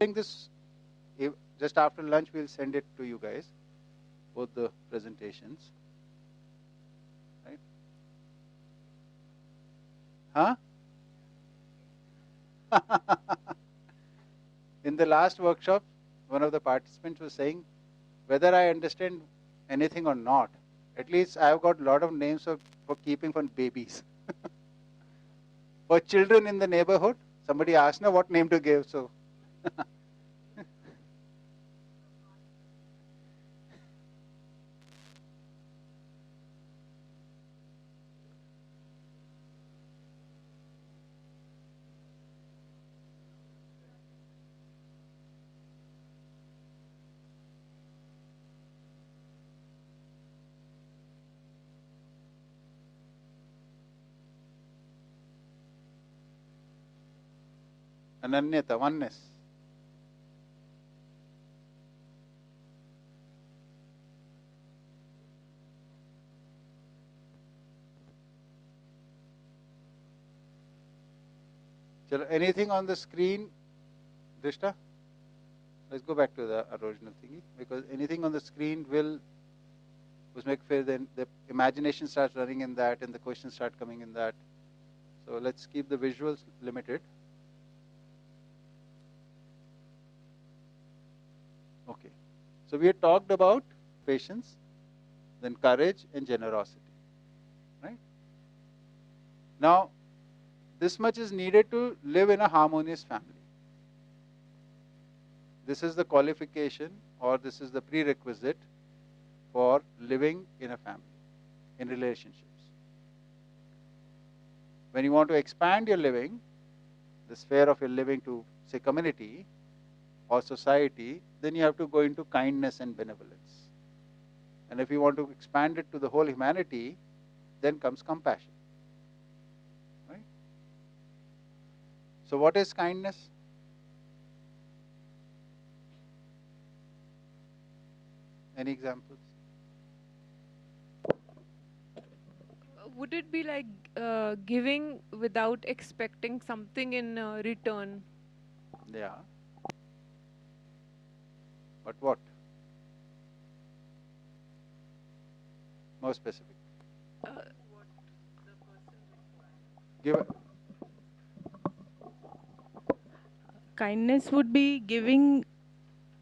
think this, just after lunch, we'll send it to you guys, both the presentations. Right? Huh? In the last workshop, one of the participants was saying, whether I understand anything or not, at least I've got a lot of names for keeping for babies. For children in the neighborhood, somebody asked me what name to give, so. Ananyata, oneness. Chalo, anything on the screen, Drishta? Let's go back to the original thingy, because anything on the screen will make fair, then the imagination starts running in that and the questions start coming in that. So let's keep the visuals limited. Okay. So we had talked about patience, then courage and generosity. Right? Now, this much is needed to live in a harmonious family. This is the qualification, or this is the prerequisite for living in a family, in relationships. When you want to expand your living, the sphere of your living to, say, community or society, then you have to go into kindness and benevolence. And if you want to expand it to the whole humanity, then comes compassion. Right? So what is kindness? Any examples? Would it be like giving without expecting something in return? Yeah. But what? More specific. Give a, Kindness would be giving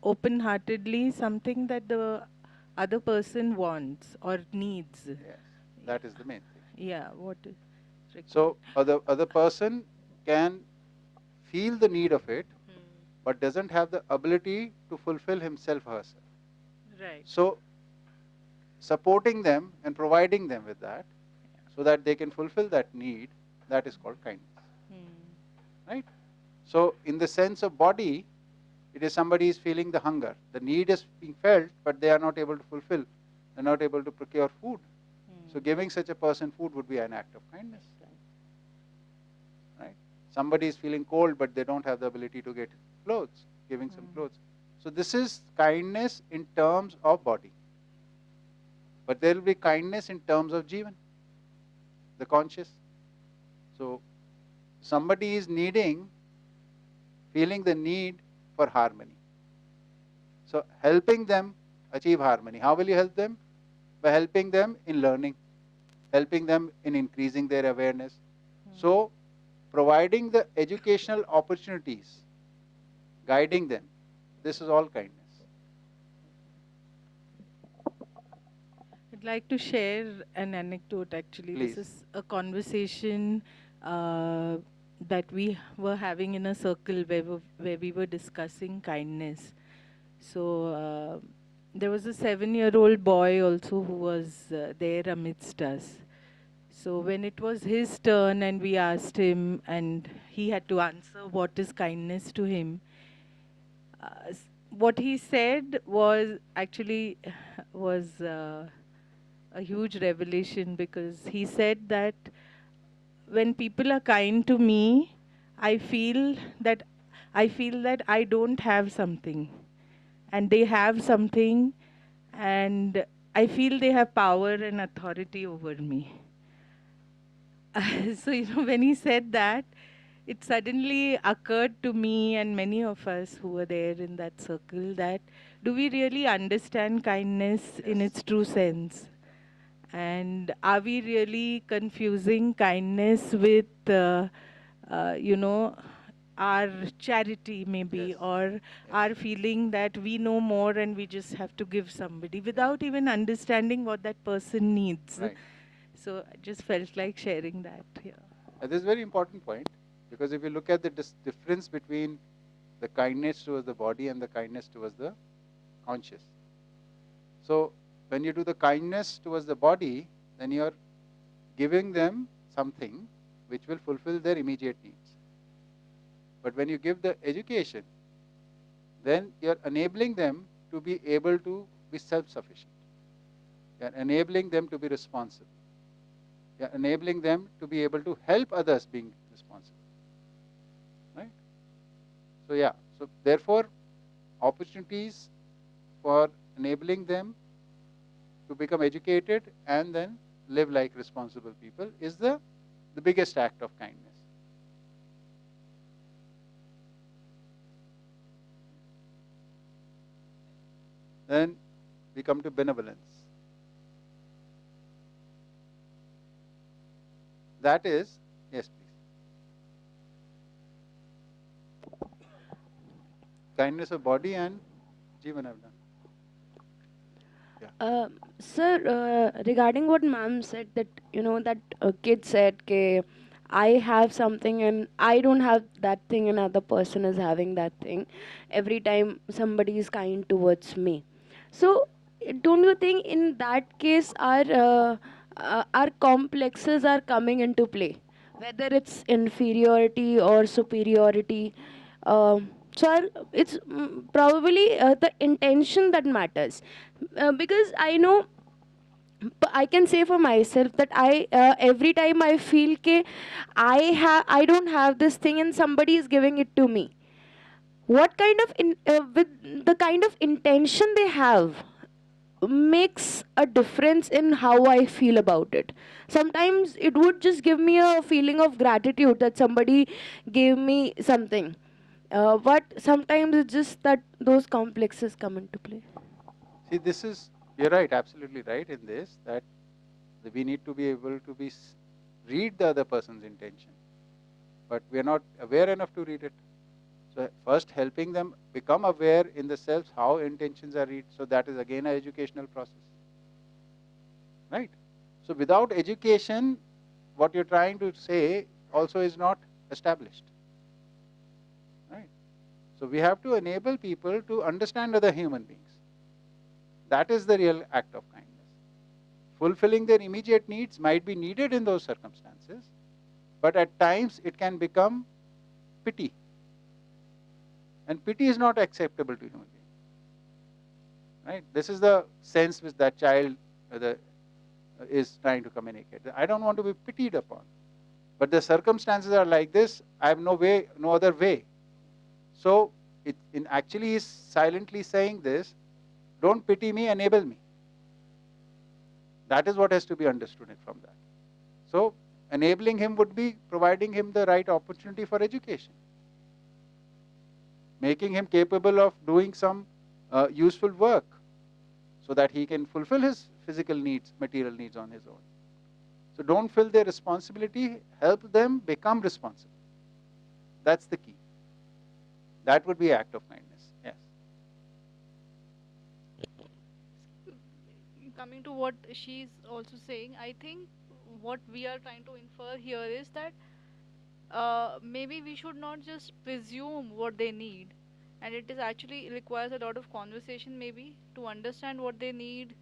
open-heartedly something that the other person wants or needs. yes, that is the main thing. Yeah, what is So required. other person can feel the need of it, but doesn't have the ability to fulfill himself or herself. Right. So supporting them and providing them with that, so that they can fulfill that need, that is called kindness. Right? So in the sense of body, it is somebody is feeling the hunger. The need is being felt, but they are not able to fulfill. They are not able to procure food. So giving such a person food would be an act of kindness. Right? Somebody is feeling cold, but they don't have the ability to get clothes, giving some clothes. So this is kindness in terms of body. But there will be kindness in terms of Jeevan, the conscious. So somebody is feeling the need for harmony. So helping them achieve harmony. How will you help them? By helping them in learning, helping them in increasing their awareness. So providing the educational opportunities, guiding them, this is all kindness. I'd like to share an anecdote actually. Please. This is a conversation that we were having in a circle where we were discussing kindness. So there was a 7-year-old boy also who was there amidst us. So when it was his turn and we asked him and he had to answer what is kindness to him, what he said was actually was a huge revelation, because he said that when people are kind to me, I feel that I don't have something and they have something, and I feel they have power and authority over me. So when he said that, it suddenly occurred to me and many of us who were there in that circle that do we really understand kindness in Yes. its true sense? And are we really confusing kindness with, you know, our charity maybe, Yes. or Yes. our feeling that we know more and we just have to give somebody Yeah. without even understanding what that person needs? Right. So I just felt like sharing that here. This is a very important point, because if you look at the difference between the kindness towards the body and the kindness towards the conscious. So when you do the kindness towards the body, then you are giving them something which will fulfill their immediate needs. But when you give the education, then you are enabling them to be able to be self-sufficient. You are enabling them to be responsible. You are enabling them to be able to help others being responsible. Right? So yeah, so therefore opportunities for enabling them to become educated and then live like responsible people is the biggest act of kindness. Then we come to benevolence. That is, yes please. Kindness of body and Jeevan have done. Yeah. Sir, regarding what ma'am said, that that kid said, "Ke I have something and I don't have that thing, another person is having that thing. Every time somebody is kind towards me." So, don't you think in that case our complexes are coming into play, whether it's inferiority or superiority? So it's probably the intention that matters, because I know, I can say for myself that I every time I feel ke I don't have this thing and somebody is giving it to me. What kind of with the kind of intention they have makes a difference in how I feel about it. Sometimes it would just give me a feeling of gratitude that somebody gave me something. But sometimes it's just that those complexes come into play. See, this is, you're right, absolutely right in this, that we need to be able to read the other person's intention, but we are not aware enough to read it. So first helping them become aware in the selves how intentions are read. So that is again an educational process. Right? So without education, what you're trying to say also is not established. Right? So we have to enable people to understand other human beings. That is the real act of kindness. Fulfilling their immediate needs might be needed in those circumstances, but at times it can become pity. And pity is not acceptable to human beings. Right? This is the sense which that child is trying to communicate. I don't want to be pitied upon. But the circumstances are like this, I have no way, no other way. So it in actually is silently saying this, don't pity me, enable me. That is what has to be understood from that. So enabling him would be providing him the right opportunity for education, making him capable of doing some useful work so that he can fulfill his physical needs, material needs on his own. So don't fill their responsibility, help them become responsible. That's the key. That would be act of kindness. Yes. Coming to what she's also saying, I think what we are trying to infer here is that maybe we should not just presume what they need, and it is actually requires a lot of conversation maybe to understand what they need,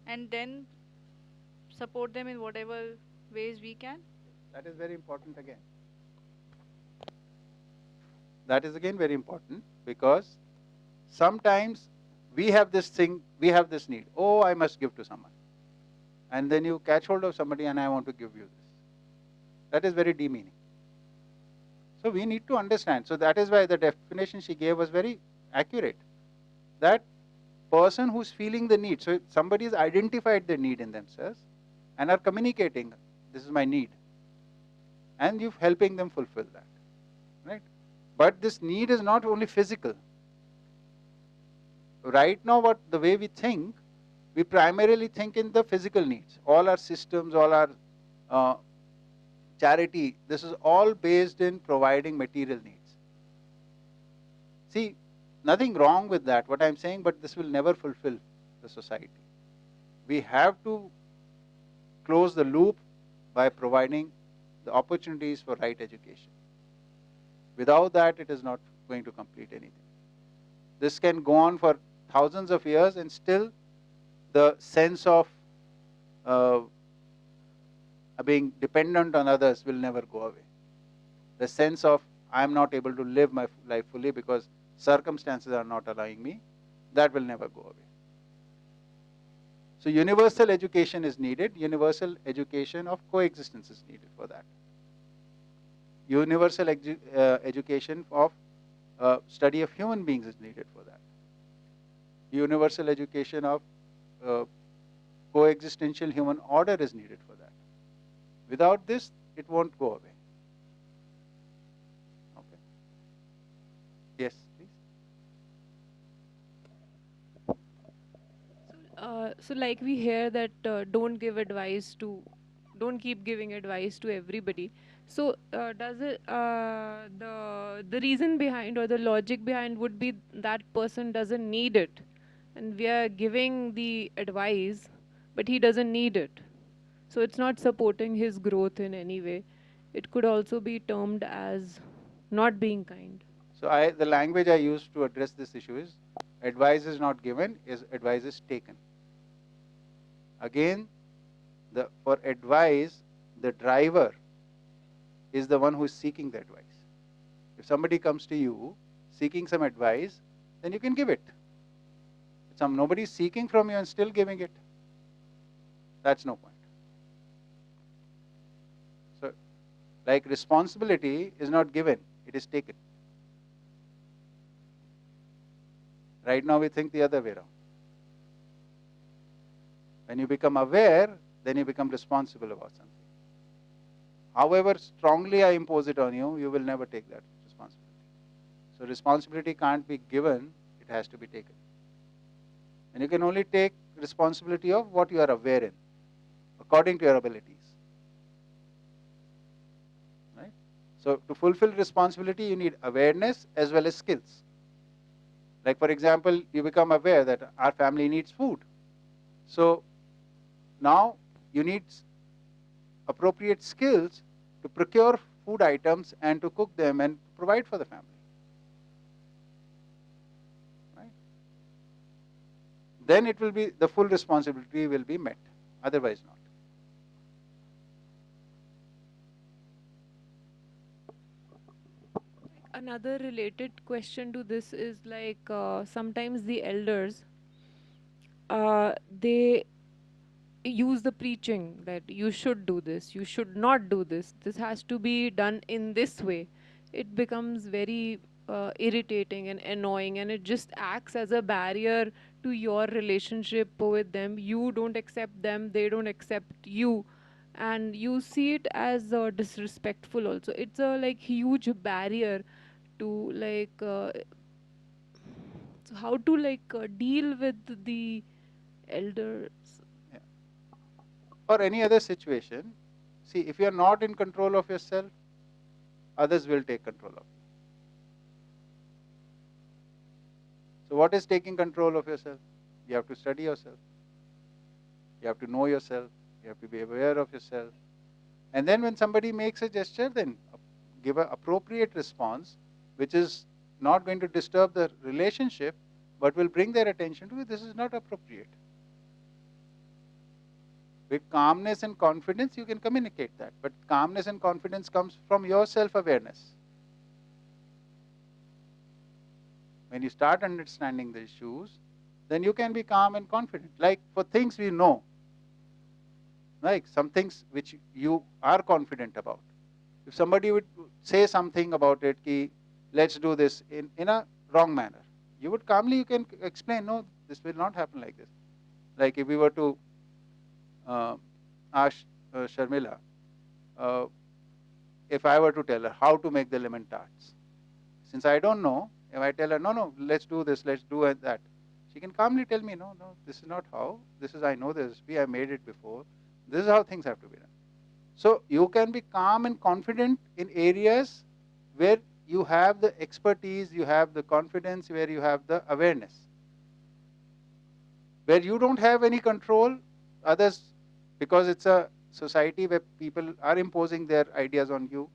and then support them in whatever ways we can. That is very important again. That is again very important, because sometimes we have this thing, we have this need. Oh, I must give to someone. And then you catch hold of somebody and I want to give you this. That is very demeaning. So we need to understand. So that is why the definition she gave was very accurate. That person who's feeling the need, so somebody has identified the need in themselves and are communicating, this is my need. And you're helping them fulfill that. right? But this need is not only physical. Right now, the way we think, we primarily think in the physical needs. All our systems, all our charity, this is all based in providing material needs. See, nothing wrong with that, what I'm saying, but this will never fulfill the society. We have to close the loop by providing the opportunities for right education. Without that, it is not going to complete anything. This can go on for thousands of years and still the sense of being dependent on others will never go away. The sense of I am not able to live my life fully because circumstances are not allowing me, that will never go away. So universal education is needed. Universal education of coexistence is needed for that. Universal education of study of human beings is needed for that. Universal education of coexistential human order is needed for that. Without this, it won't go away. Okay. Yes, please. So like we hear that don't keep giving advice to everybody. So does it the reason behind or the logic behind would be that person doesn't need it, and we are giving the advice, but he doesn't need it. So it's not supporting his growth in any way. It could also be termed as not being kind. So the language I use to address this issue is advice is not given, advice is taken. Again, for advice, the driver is the one who is seeking the advice. If somebody comes to you seeking some advice, then you can give it. If nobody is seeking from you and still giving it, that's no point. So, like responsibility is not given, it is taken. Right now we think the other way around. When you become aware, then you become responsible about something. However strongly I impose it on you, you will never take that responsibility. So responsibility can't be given, it has to be taken. And you can only take responsibility of what you are aware in, according to your abilities. Right? So to fulfill responsibility, you need awareness as well as skills. Like for example, you become aware that our family needs food. So now you need appropriate skills to procure food items and to cook them and provide for the family. Right? Then it will be, the full responsibility will be met, otherwise not. Another related question to this is like sometimes the elders, they use the preaching that you should do this, you should not do this, this has to be done in this way. It becomes very irritating and annoying, and it just acts as a barrier to your relationship with them. You don't accept them, they don't accept you, and you see it as disrespectful also. It's a like huge barrier to like so how to like deal with the elders. Yeah. Or any other situation, see, if you are not in control of yourself, others will take control of you. So what is taking control of yourself? You have to study yourself. You have to know yourself. You have to be aware of yourself. And then when somebody makes a gesture, then give an appropriate response, which is not going to disturb the relationship, but will bring their attention to this is not appropriate. With calmness and confidence, you can communicate that. But calmness and confidence comes from your self-awareness. When you start understanding the issues, then you can be calm and confident. Like for things we know, like some things which you are confident about. If somebody would say something about it, ki, let's do this in a wrong manner, you would calmly, you can explain, no, this will not happen like this. Like if we were to ask Sharmila, if I were to tell her how to make the lemon tarts, since I don't know, if I tell her, no, let's do this, let's do that, she can calmly tell me, no, this is not how, this is, I know the recipe, I made it before, this is how things have to be done. So you can be calm and confident in areas where you have the expertise, you have the confidence, where you have the awareness. Where you don't have any control, others, because it's a society where people are imposing their ideas on you,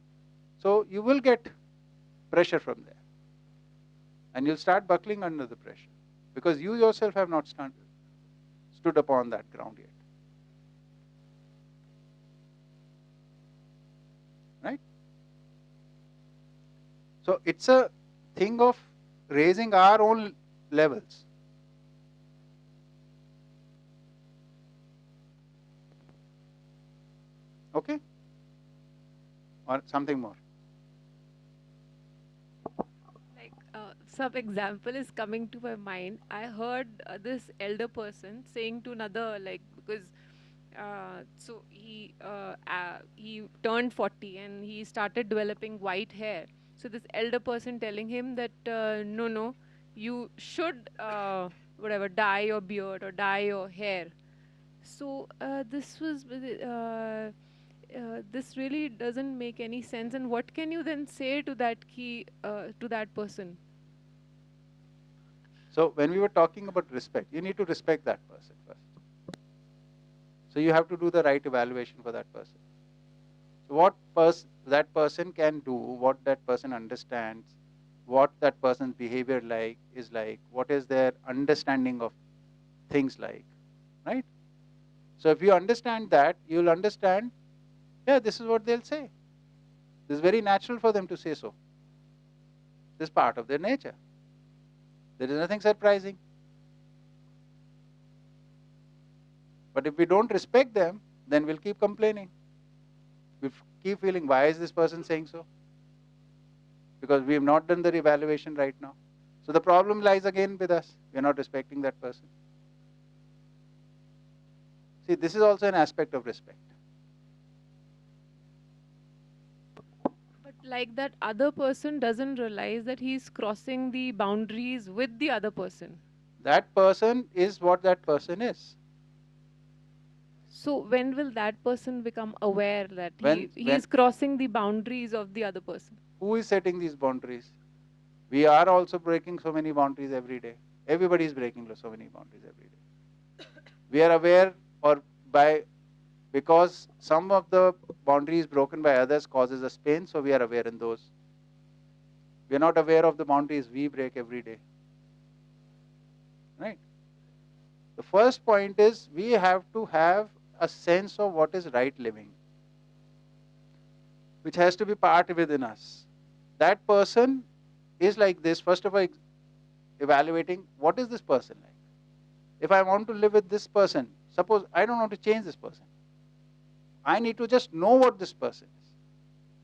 so you will get pressure from there. And you'll start buckling under the pressure, because you yourself have not stood upon that ground yet. Right? So it's a thing of raising our own levels. Okay? Or something more? Like some example is coming to my mind. I heard this elder person saying to another, like, because so he turned 40 and he started developing white hair. So this elder person telling him that no, you should whatever, dye your beard or dye your hair. So this really doesn't make any sense. And what can you then say to that to that person? So when we were talking about respect, you need to respect that person first. So you have to do the right evaluation for that person. So what that person can do, what that person understands, what that person's behavior is like, what is their understanding of things like, right? So if you understand that, you'll understand, yeah, this is what they'll say. This is very natural for them to say so. This is part of their nature. There is nothing surprising. But if we don't respect them, then we'll keep complaining. We'll keep feeling, why is this person saying so? Because we have not done the evaluation right now. So the problem lies again with us. We are not respecting that person. See, this is also an aspect of respect. But like that other person doesn't realize that he's crossing the boundaries with the other person. That person is what that person is. So when will that person become aware that When he is crossing the boundaries of the other person? who is setting these boundaries? We are also breaking so many boundaries every day. Everybody is breaking so many boundaries every day. We are aware, or because some of the boundaries broken by others causes us pain, so we are aware in those. We are not aware of the boundaries we break every day. Right? The first point is we have to have a sense of what is right living, which has to be part within us. That person is like this. First of all, evaluating what is this person like. If I want to live with this person, suppose I don't want to change this person. I need to just know what this person is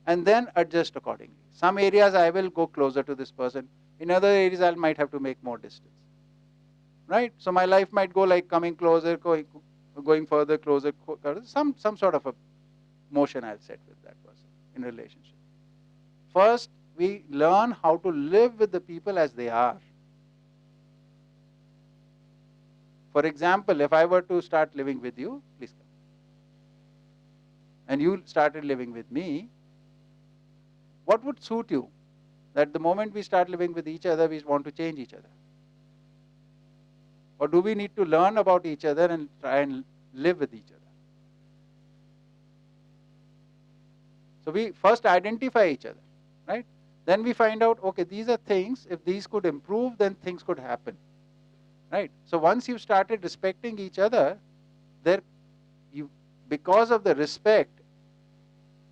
and then adjust accordingly. Some areas I will go closer to this person. In other areas I might have to make more distance. Right? So my life might go like coming closer, going further, closer, some sort of a motion I'll set with that person in relationship. First, we learn how to live with the people as they are. For example, if I were to start living with you, please come, and you started living with me, what would suit you? That the moment we start living with each other, we want to change each other? Or do we need to learn about each other and try and live with each other? So we first identify each other, right? Then we find out, okay, these are things, if these could improve, then things could happen, right? So once you've started respecting each other, because of the respect,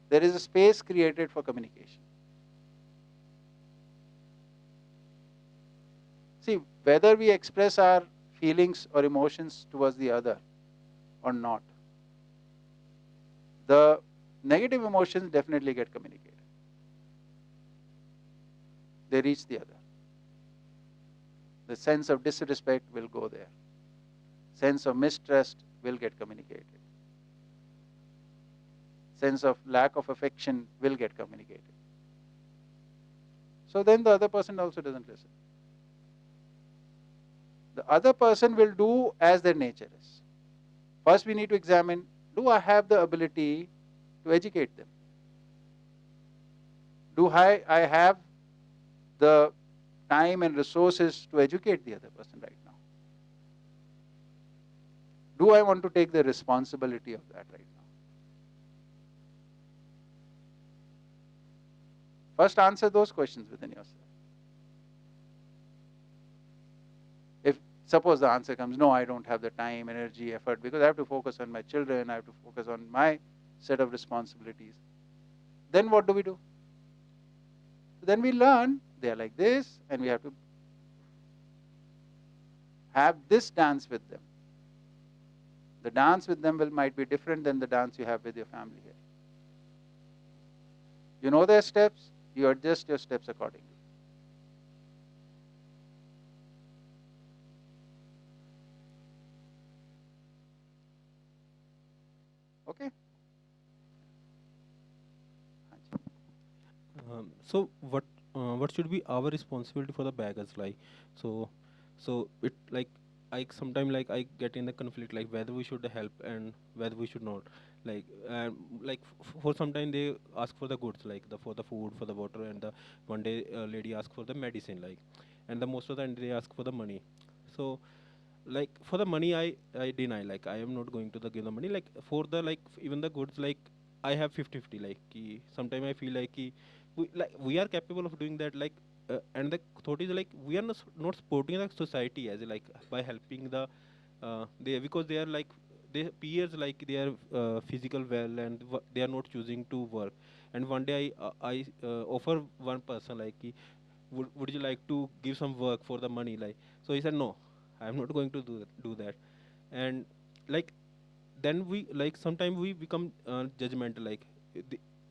there is a space created for communication. See, whether we express our feelings or emotions towards the other or not, the negative emotions definitely get communicated. They reach the other. The sense of disrespect will go there. Sense of mistrust will get communicated. sense of lack of affection will get communicated. So then the other person also doesn't listen. The other person will do as their nature is. First we need to examine, do I have the ability to educate them? Do I have the time and resources to educate the other person right now? Do I want to take the responsibility of that right now? First answer those questions within yourself. If suppose the answer comes, no, I don't have the time, energy, effort, because I have to focus on my children, I have to focus on my set of responsibilities, then what do? Then we learn they are like this, and we have to have this dance with them. The dance with them might be different than the dance you have with your family here. You know their steps, you adjust your steps accordingly. Okay? So what should be our responsibility for the beggars? Like, so it like I sometimes like I get in the conflict like whether we should help and whether we should not. Like like for some time they ask for the goods like the for the food, for the water, and the one day lady ask for the medicine, like, and the most of the time they ask for the money. So like for the money I deny, like I am not going to the give the money. Like for the like even the goods, like I have 50-50, like sometimes I feel like we are capable of doing that, like and the thought is like we are not supporting the society as like by helping the they, because they are like they peers, like they are physical well and they are not choosing to work. And one day I offer one person like would you like to give some work for the money, like, so he said no, I'm not going to do that. And like then we like sometimes we become judgmental, like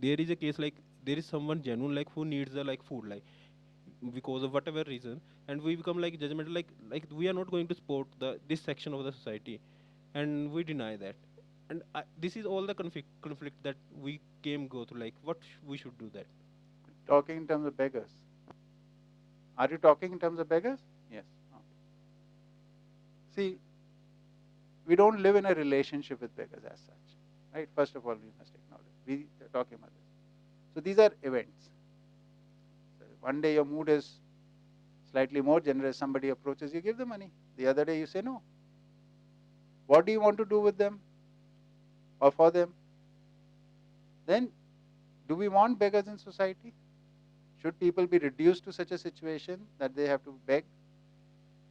there is a case like there is someone genuine like who needs the like food, like because of whatever reason, and we become like judgmental, like we are not going to support the this section of the society, and we deny that. And this is all the conflict that we came go through, like what we should do that. Talking in terms of beggars. Are you talking in terms of beggars? Yes. Okay. See, we don't live in a relationship with beggars as such. Right? First of all, we must acknowledge. We are talking about this. So these are events. So one day your mood is slightly more generous, somebody approaches, you give the money. The other day you say no. What do you want to do with them or for them? Then, do we want beggars in society? Should people be reduced to such a situation that they have to beg?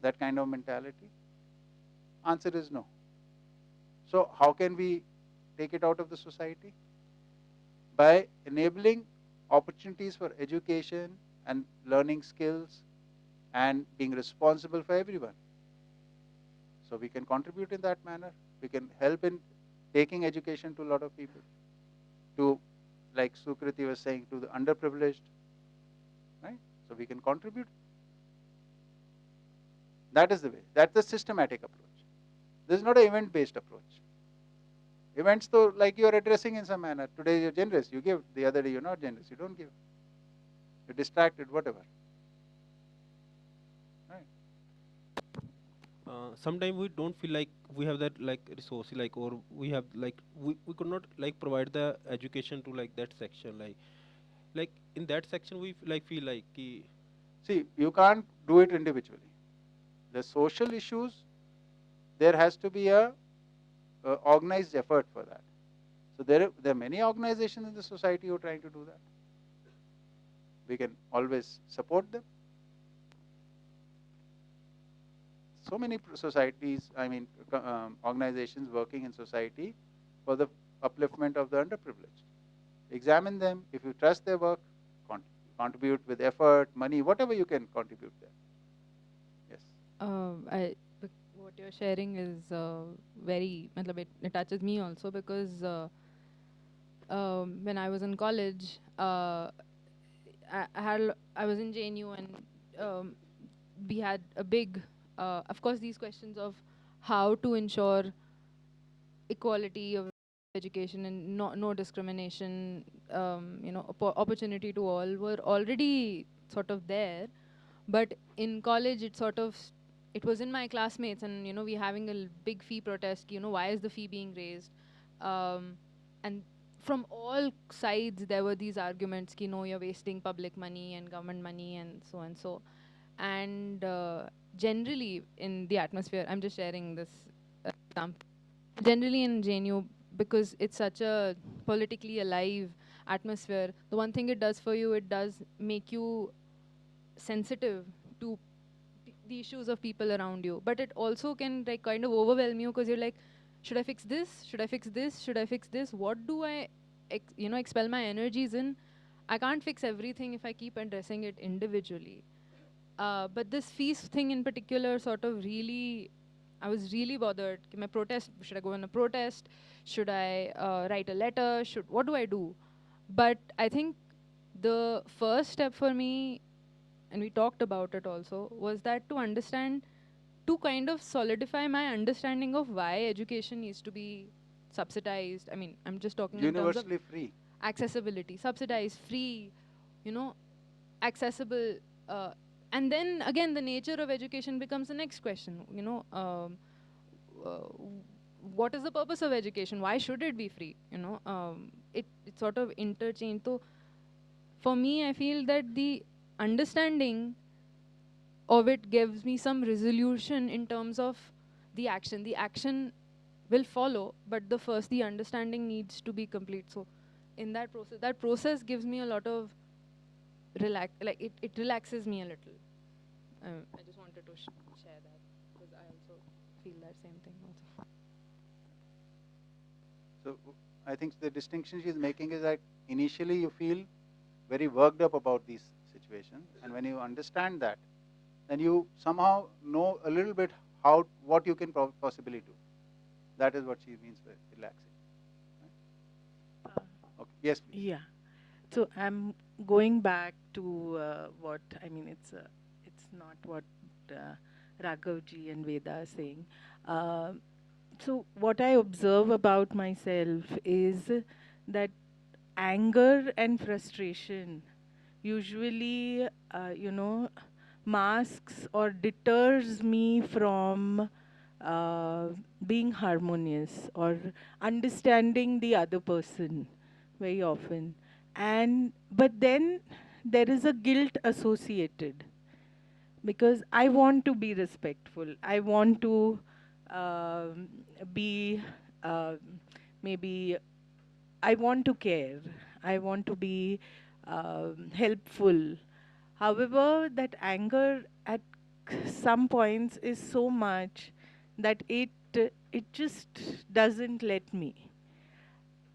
That kind of mentality? Answer is no. So how can we take it out of the society? By enabling opportunities for education and learning skills and being responsible for everyone. So we can contribute in that manner. We can help in taking education to a lot of people. To, like Sukriti was saying, to the underprivileged. Right? So we can contribute. That is the way. That's the systematic approach. This is not an event-based approach. Events, though, like you are addressing in some manner. Today you're generous, you give. The other day you're not generous, you don't give. You're distracted, whatever. Right? Sometimes we don't feel like we have that like resource, like, or we have like we could not like provide the education to like that section, like in that section we like feel like See, you can't do it individually. The social issues, there has to be a organized effort for that. So there are many organizations in the society who are trying to do that. We can always support them. So many societies, organizations working in society for the upliftment of the underprivileged. Examine them. If you trust their work, contribute with effort, money, whatever you can contribute there. Yes. What you're sharing is very, matlab, it touches me also because when I was in college, I was in JNU and we had a big, of course, these questions of how to ensure equality of education and no discrimination, opportunity to all were already sort of there. But in college, it was in my classmates, and we having a big fee protest. Why is the fee being raised? And from all sides, there were these arguments. You're wasting public money and government money and so and so. And generally in the atmosphere, I'm just sharing this example. Generally in JNU, because it's such a politically alive atmosphere, the one thing it does for you, it does make you sensitive to the issues of people around you. But it also can like kind of overwhelm you, because you're like, should I fix this? Should I fix this? Should I fix this? What do I expel my energies in? I can't fix everything if I keep addressing it individually. But this feast thing in particular sort of really, I was really bothered. My protest, should I go on a protest? Should I write a letter? What do I do? But I think the first step for me, and we talked about it also, was that to understand, to kind of solidify my understanding of why education needs to be subsidized. I mean, I'm just talking in terms of Universally free. accessibility, subsidized, free, accessible. And then again, the nature of education becomes the next question. What is the purpose of education? Why should it be free? It sort of interchange. So for me, I feel that the understanding of it gives me some resolution in terms of the action. The action will follow, but the understanding needs to be complete. So in that process gives me a lot of it relaxes me a little. I just wanted to share that, because I also feel that same thing also. So I think the distinction she is making is that initially you feel very worked up about these situations, and when you understand that, then you somehow know a little bit what you can possibly do. That is what she means by relaxing. Right? Okay. Yes, please. Yeah. So I'm going back to what I mean. It's not what Raghavji and Veda are saying. So what I observe about myself is that anger and frustration usually, masks or deters me from being harmonious or understanding the other person very often. But then there is a guilt associated, because I want to be respectful. I want to um, be uh, maybe I want to care. I want to be helpful. However, that anger at some points is so much that it just doesn't let me.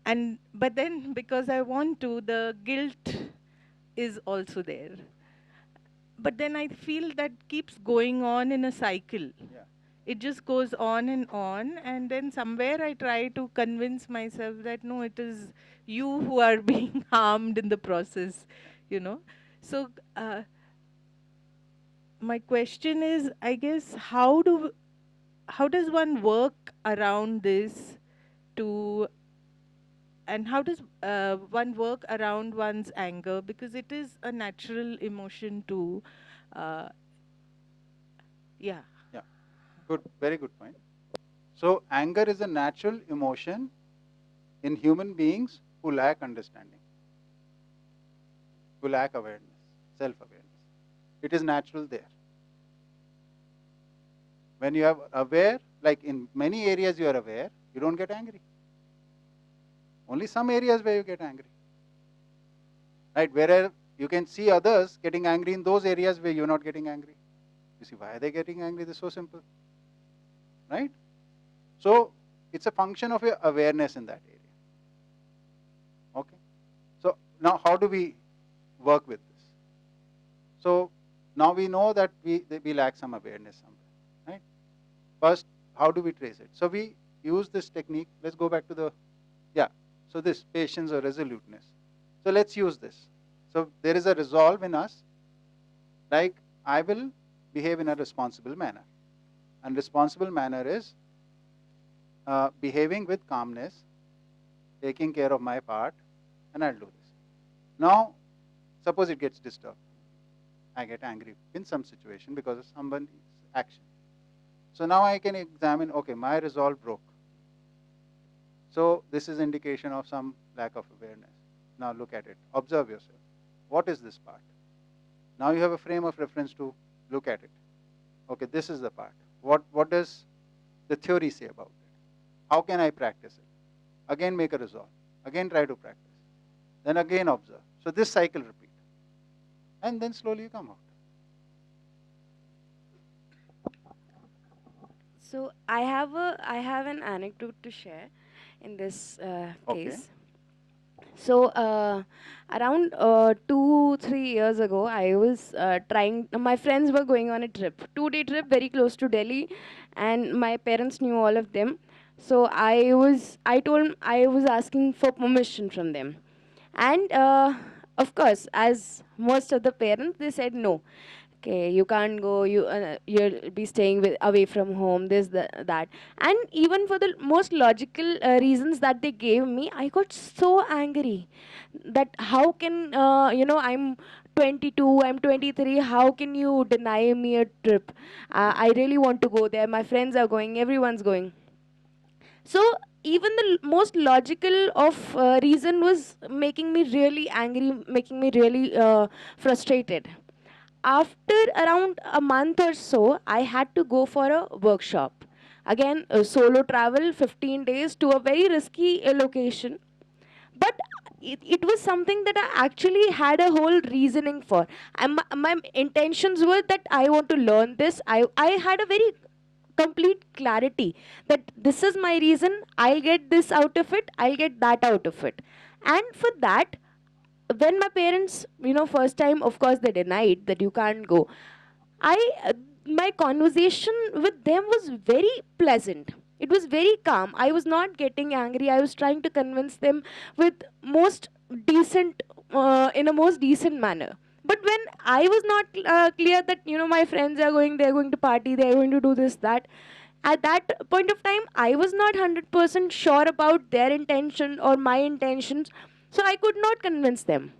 And but then because I want to, the guilt is also there. But then I feel that keeps going on in a cycle. Yeah. It just goes on, and then somewhere I try to convince myself that no, it is you who are being harmed in the process, you know. So my question is, I guess, how does one work around this to, and how does one work around one's anger, because it is a natural emotion too. Uh, yeah. Yeah. Good. Very good point. So anger is a natural emotion in human beings who lack understanding, who lack awareness, self-awareness. It is natural there. When you are aware, like in many areas you are aware, you don't get angry. Only some areas where you get angry. Right? Whereas you can see others getting angry in those areas where you're not getting angry. You see, why are they getting angry? This is so simple. Right? So it's a function of your awareness in that area. Okay. So now how do we work with this? So now we know that we lack some awareness somewhere. Right? First, how do we trace it? So we use this technique. Let's go back to the, so this patience or resoluteness. So let's use this. So there is a resolve in us, like I will behave in a responsible manner. And responsible manner is behaving with calmness, taking care of my part, and I'll do this. Now, suppose it gets disturbed. I get angry in some situation because of somebody's action. So now I can examine, okay, my resolve broke. So this is indication of some lack of awareness. Now look at it. Observe yourself. What is this part? Now you have a frame of reference to look at it. Okay, this is the part. What does the theory say about it? How can I practice it? Again make a resolve. Again try to practice. Then again observe. So this cycle repeat. And then slowly you come out. So I have an anecdote to share in this Okay. case. So around 2-3 years ago, I was trying. My friends were going on a trip, 2-day trip, very close to Delhi, and my parents knew all of them. So I was asking for permission from them, and of course, as most of the parents, they said no. Okay, you can't go. You'll be staying away from home. This, that, and even for the most logical reasons that they gave me, I got so angry that how can I'm 22, I'm 23. How can you deny me a trip? I really want to go there. My friends are going. Everyone's going. So even the most logical of reason was making me really angry, making me really frustrated. After around a month or so, I had to go for a workshop. Again, solo travel, 15 days to a very risky location. But it was something that I actually had a whole reasoning for. And my intentions were that I want to learn this. I had a very complete clarity that this is my reason. I'll get this out of it. I'll get that out of it. And for that, when my parents, first time, of course, they denied that you can't go. My conversation with them was very pleasant. It was very calm. I was not getting angry. I was trying to convince them with most decent, in a most decent manner. But when I was not clear that my friends are going, they're going to party, they're going to do this, that. At that point of time, I was not 100% sure about their intention or my intentions, so I could not convince them.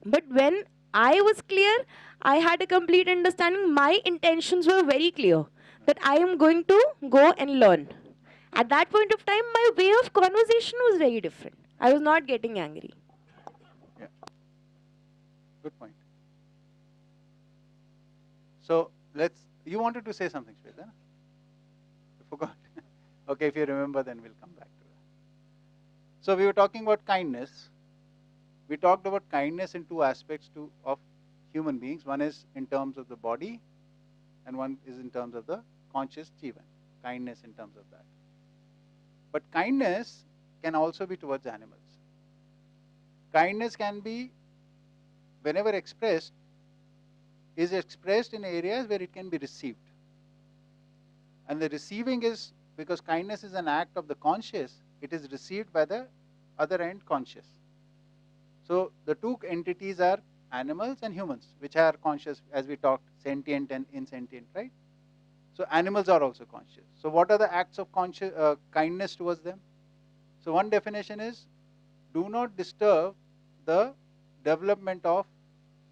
But when I was clear, I had a complete understanding. My intentions were very clear that I am going to go and learn. At that point of time, my way of conversation was very different. I was not getting angry. Yeah. Good point. So you wanted to say something, Shweta? You forgot. Okay, if you remember, then we'll come back to that. So we were talking about kindness. We talked about kindness in two aspects of human beings. One is in terms of the body, and one is in terms of the conscious Jeevan. Kindness in terms of that. But kindness can also be towards animals. Kindness can be, whenever expressed, is expressed in areas where it can be received. And the receiving is, because kindness is an act of the conscious, it is received by the other end conscious. So the two entities are animals and humans, which are conscious, as we talked, sentient and insentient, right? So animals are also conscious. So what are the acts of kindness towards them? So one definition is, do not disturb the development of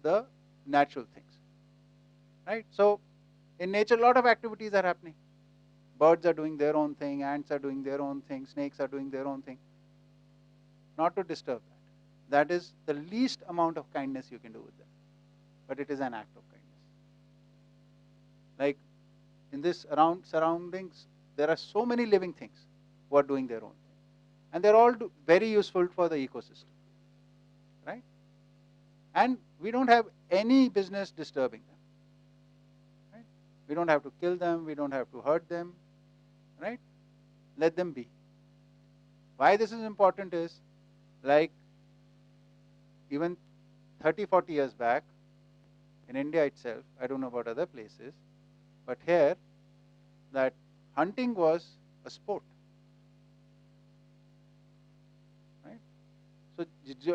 the natural things, right? So in nature, a lot of activities are happening. Birds are doing their own thing, ants are doing their own thing, snakes are doing their own thing. Not to disturb that. That is the least amount of kindness you can do with them. But it is an act of kindness. Like in this surroundings, there are so many living things who are doing their own thing. And they're all very useful for the ecosystem, right? And we don't have any business disturbing them, right? We don't have to kill them, we don't have to hurt them, right? Let them be. Why this is important is, like, even 30-40 years back, in India itself, I don't know about other places, but here, that hunting was a sport, right? So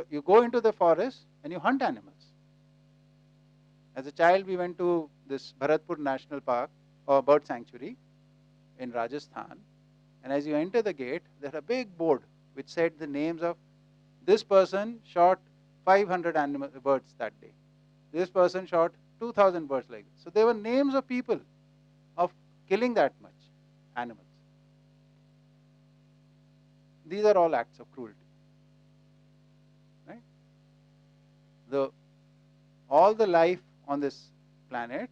you go into the forest and you hunt animals. As a child, we went to this Bharatpur National Park or bird sanctuary in Rajasthan, and as you enter the gate, there's a big board which said the names of this person shot 500 birds that day. This person shot 2,000 birds like this. So there were names of people of killing that much animals. These are all acts of cruelty. Right? All the life on this planet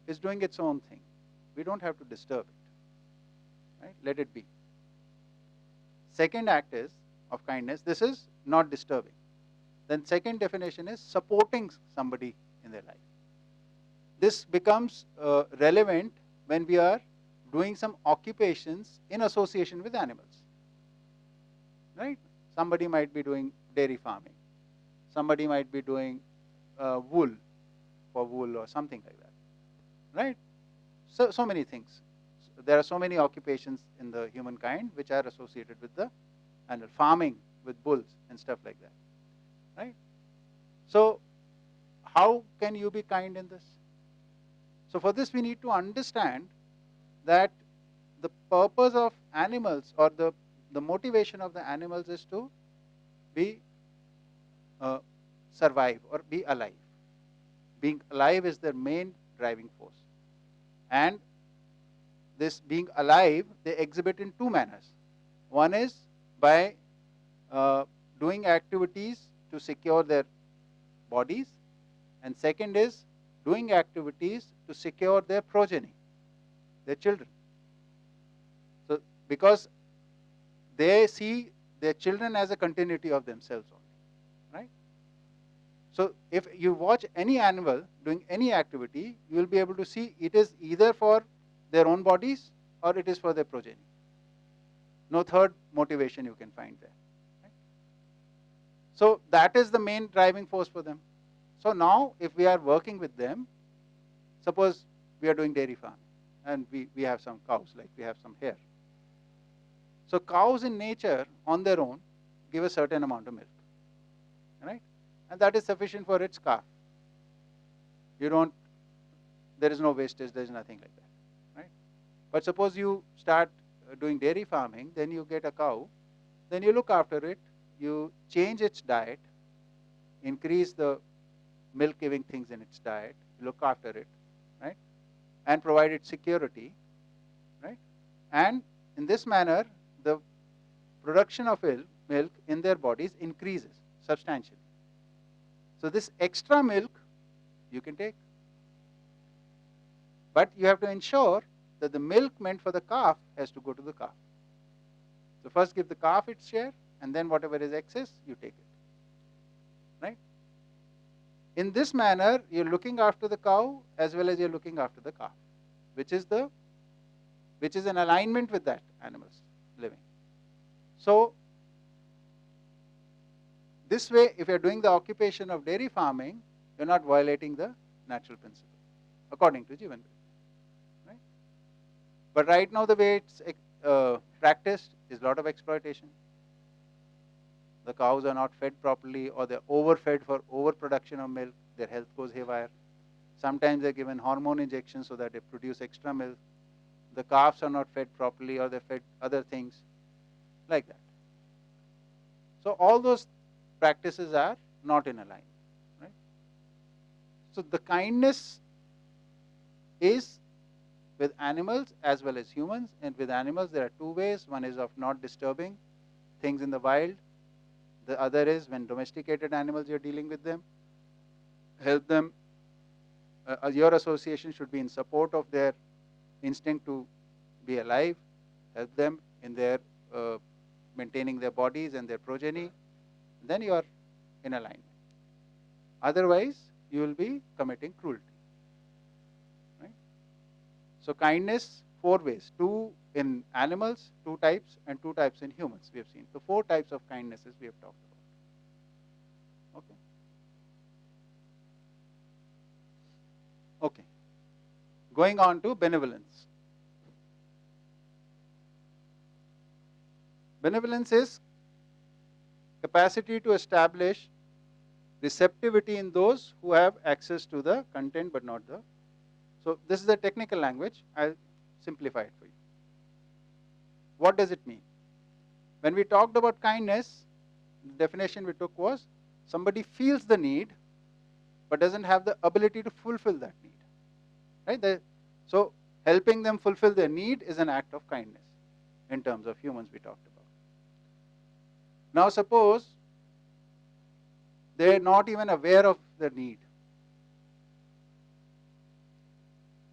is doing its own thing. We don't have to disturb it. Right? Let it be. Second act is of kindness. This is not disturbing. Then second definition is supporting somebody in their life. This becomes relevant when we are doing some occupations in association with animals. Right? Somebody might be doing dairy farming. Somebody might be doing wool or something like that. Right? So many things. There are so many occupations in the humankind which are associated with the animal. Farming with bulls and stuff like that. Right? So how can you be kind in this? So for this we need to understand that the purpose of animals, or the motivation of the animals, is to be survive or be alive. Being alive is their main driving force. And this being alive, they exhibit in two manners. One is by doing activities to secure their bodies, and second is doing activities to secure their progeny, their children. So because they see their children as a continuity of themselves only, right? So if you watch any animal doing any activity, you will be able to see it is either for their own bodies or it is for their progeny. No third motivation you can find there. Right? So that is the main driving force for them. So now if we are working with them, suppose we are doing dairy farm and we have some cows, like we have some here. So cows in nature on their own give a certain amount of milk, right? And that is sufficient for its calf. There is no wastage, there is nothing like that, right? But suppose you start doing dairy farming, then you get a cow, then you look after it, you change its diet, increase the milk giving things in its diet, look after it, right? And provide it security, right? And in this manner, the production of milk in their bodies increases substantially. So this extra milk you can take. But you have to ensure that the milk meant for the calf has to go to the calf. So first give the calf its share, and then whatever is excess, you take it. Right? In this manner, you're looking after the cow as well as you're looking after the calf, which is in alignment with that animal's living. So this way, if you're doing the occupation of dairy farming, you're not violating the natural principle, according to Jeevan. Right? But right now, the way it's practiced is a lot of exploitation. The cows are not fed properly, or they're overfed for overproduction of milk. Their health goes haywire. Sometimes they're given hormone injections so that they produce extra milk. The calves are not fed properly, or they're fed other things like that. So all those practices are not in alignment. Right? So the kindness is with animals as well as humans. And with animals, there are two ways. One is of not disturbing things in the wild. The other is when domesticated animals, you're dealing with them. Help them. Your association should be in support of their instinct to be alive. Help them in their maintaining their bodies and their progeny. Then you are in alignment. Otherwise, you will be committing cruelty. Right? So kindness, 4 ways. 2 in animals, 2 types, and 2 types in humans, we have seen. So 4 types of kindnesses we have talked about. Okay. Okay. Going on to benevolence. Benevolence is capacity to establish receptivity in those who have access to the content but not the. So this is the technical language. I'll simplify it for you. What does it mean? When we talked about kindness, the definition we took was somebody feels the need but doesn't have the ability to fulfill that need. Right? So helping them fulfill their need is an act of kindness in terms of humans we talked about. Now suppose they're not even aware of the need.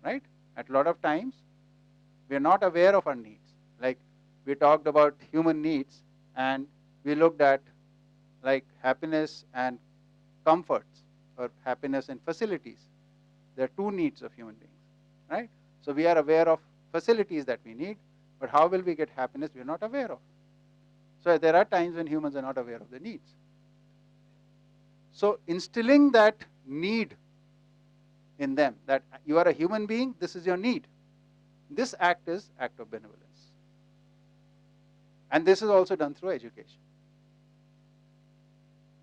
Right? At a lot of times, we are not aware of our needs. Like we talked about human needs and we looked at like happiness and comforts or happiness and facilities. There are two needs of human beings. Right? So we are aware of facilities that we need, but how will we get happiness we are not aware of? So there are times when humans are not aware of the needs. So instilling that need in them, that you are a human being, this is your need. This act is act of benevolence. And this is also done through education.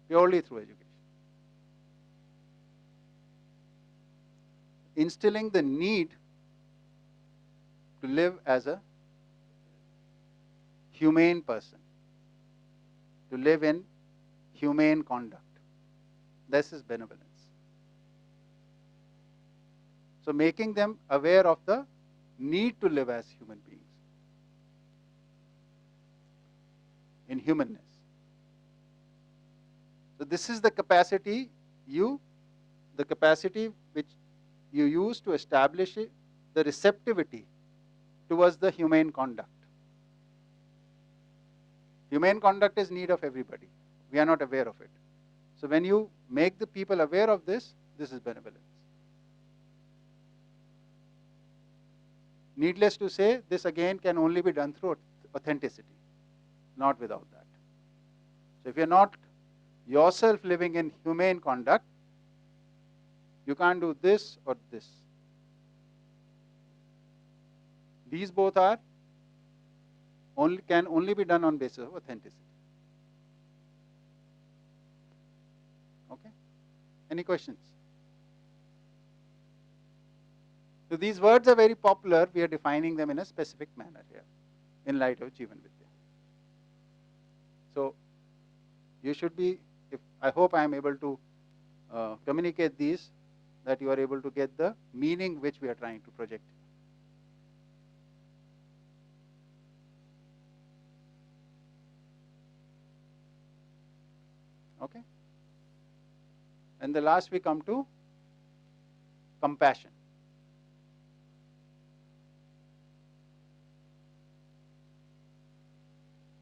Purely through education. Instilling the need to live as a humane person, to live in humane conduct. This is benevolence. So making them aware of the need to live as human beings in humanness. So this is the capacity which you use to establish the receptivity towards the humane conduct. Humane conduct is need of everybody. We are not aware of it. So when you make the people aware of this, this is benevolence. Needless to say, this again can only be done through authenticity, not without that. So if you're not yourself living in humane conduct, you can't do this or this. These both can only be done on basis of authenticity. Okay? Any questions? So these words are very popular. We are defining them in a specific manner here in light of Jeevan Vidya. So you should be, I hope I am able to communicate these, that you are able to get the meaning which we are trying to project. Okay? And the last we come to compassion.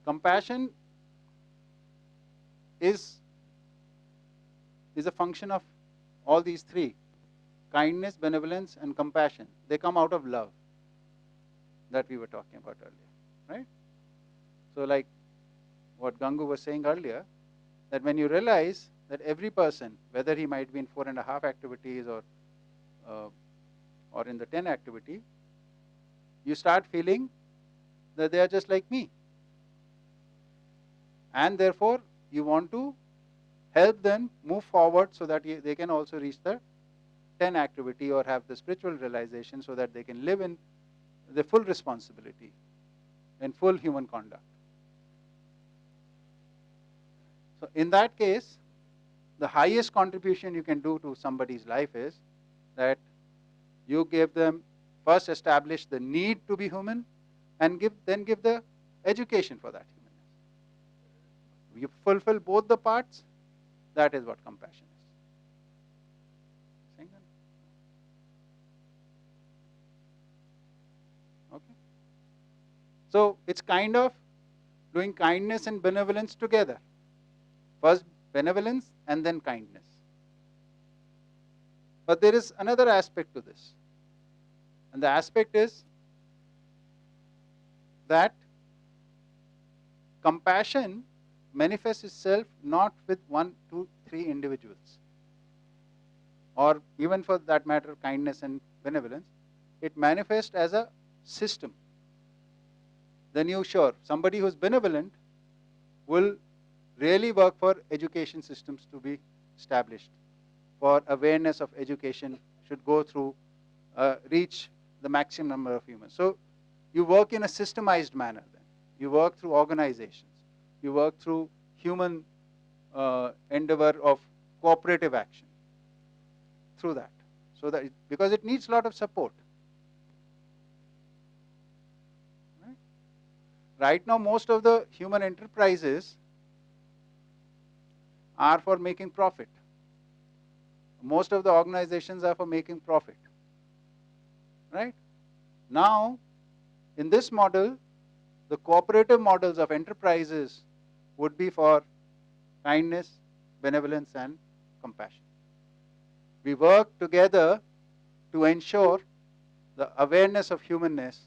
Compassion is a function of all these three: kindness, benevolence, and compassion. They come out of love that we were talking about earlier, right? So like what Gangu was saying earlier, that when you realize that every person, whether he might be in 4.5 activities or in the 10 activity, you start feeling that they are just like me. And therefore, you want to help them move forward so that they can also reach the 10 activity or have the spiritual realization so that they can live in the full responsibility and full human conduct. So in that case, the highest contribution you can do to somebody's life is that you give them, first establish the need to be human, and then give the education for that humanness. You fulfill both the parts, that is what compassion is. Okay? So it's kind of doing kindness and benevolence together. First benevolence and then kindness. But there is another aspect to this. And the aspect is that compassion manifests itself not with 1, 2, 3 individuals, or even for that matter kindness and benevolence. It manifests as a system. Then somebody who is benevolent will really work for education systems to be established, for awareness of education should go through, reach the maximum number of humans. So you work in a systemized manner then. You work through organizations. you work through human endeavor of cooperative action through that. So that because it needs a lot of support. Right now, most of the human enterprises are for making profit. Most of the organizations are for making profit. Right? Now, in this model, the cooperative models of enterprises would be for kindness, benevolence, and compassion. We work together to ensure the awareness of humanness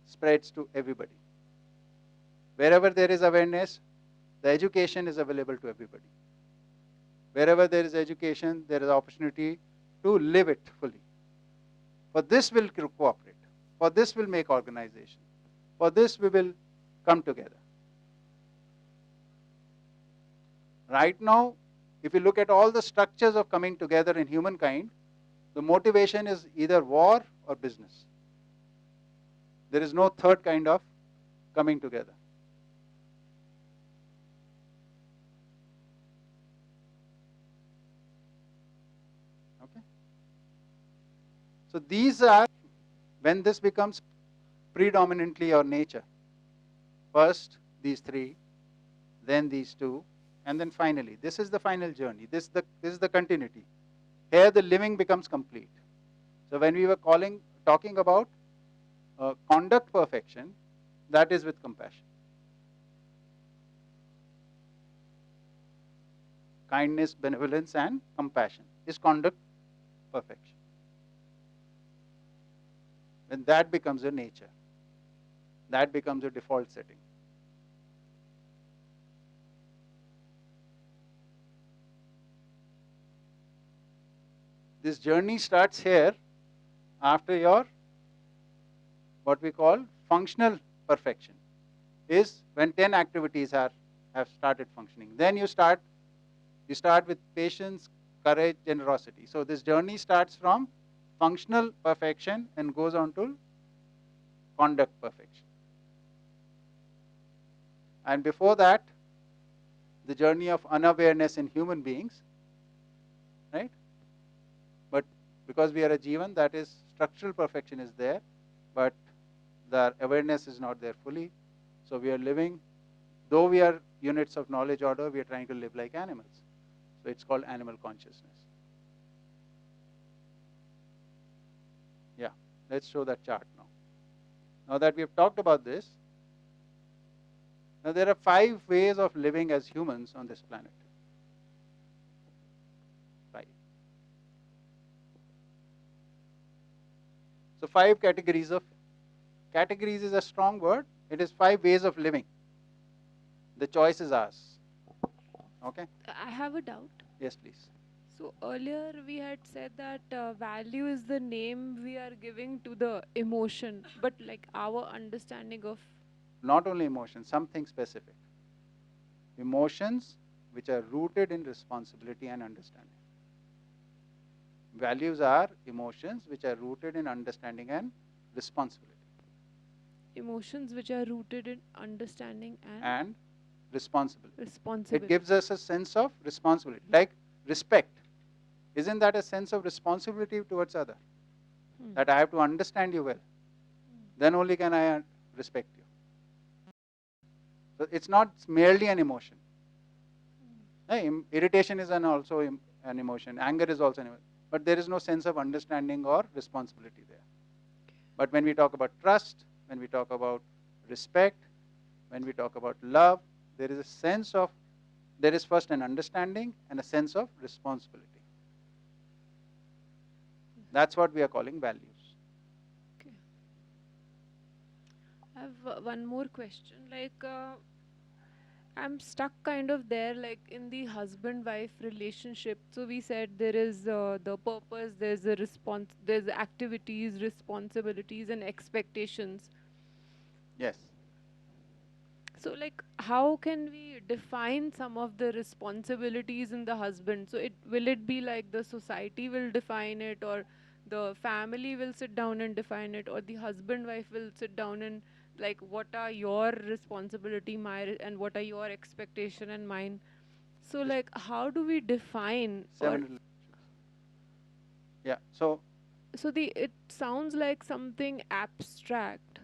spreads to everybody. Wherever there is awareness, the education is available to everybody. Wherever there is education, there is opportunity to live it fully. For this we'll cooperate. For this we'll make organization. For this we will come together. Right now, if you look at all the structures of coming together in humankind, the motivation is either war or business. There is no third kind of coming together. Okay? So these are when this becomes predominantly your nature. First these three, then these two, and then finally, this is the final journey. This is the continuity. Here the living becomes complete. So when we were talking about conduct perfection, that is with compassion. Kindness, benevolence, and compassion is conduct perfection. When that becomes your nature, that becomes your default setting. This journey starts here after your what we call functional perfection, is when 10 activities have started functioning. Then you start with patience, courage, generosity. So this journey starts from functional perfection and goes on to conduct perfection. And before that, the journey of unawareness in human beings, right? But because we are a Jeevan, that is structural perfection is there, but the awareness is not there fully. So we are living, though we are units of knowledge order, we are trying to live like animals. So it's called animal consciousness. Yeah, let's show that chart now. Now that we have talked about this, now there are 5 ways of living as humans on this planet. 5. So 5 categories is a strong word. It is 5 ways of living. The choice is ours. Okay? I have a doubt. Yes, please. So earlier we had said that value is the name we are giving to the emotion, but like our understanding of... Not only emotions, something specific. Emotions which are rooted in responsibility and understanding. Values are emotions which are rooted in understanding and responsibility. Emotions which are rooted in understanding and responsibility. responsibility. It gives us a sense of responsibility, like respect. Isn't that a sense of responsibility towards other? That I have to understand you well. Then only can I respect you. So it's not merely an emotion. Irritation is also an emotion. Anger is also an emotion. But there is no sense of understanding or responsibility there. But when we talk about trust, when we talk about respect, when we talk about love, there is a sense of, there is first an understanding and a sense of responsibility. That's what we are calling values. Okay. I have one more question. Like, I'm stuck kind of there, like in the husband-wife relationship. So we said there is the purpose, there's the response, there's activities, responsibilities, and expectations. Yes. So like, how can we define some of the responsibilities in the husband? So will it be like the society will define it, or the family will sit down and define it, or the husband-wife will sit down and like what are your responsibility, and what are your expectation and mine. So like how do we define, or 7 relationships. Yeah. So so the it sounds like something abstract.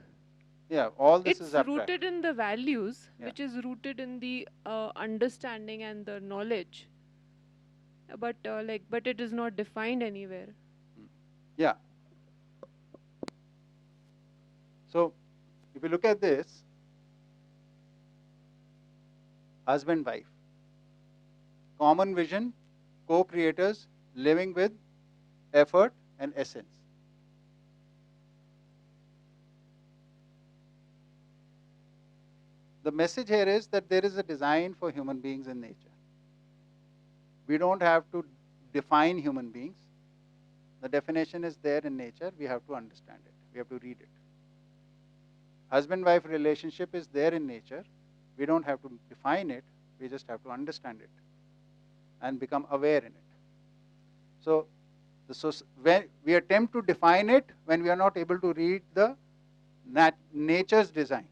yeah, all this is It's abstract. rooted in the values, Yeah. which is rooted in the understanding and the knowledge, but it is not defined anywhere. Yeah. So if you look at this, husband wife, common vision, co-creators, living with effort and essence. The message here is that there is a design for human beings in nature. We don't have to define human beings. The definition is there in nature. We have to understand it. We have to read it. Husband-wife relationship is there in nature. We don't have to define it. We just have to understand it and become aware in it. So, when we attempt to define it, when we are not able to read the nature's design,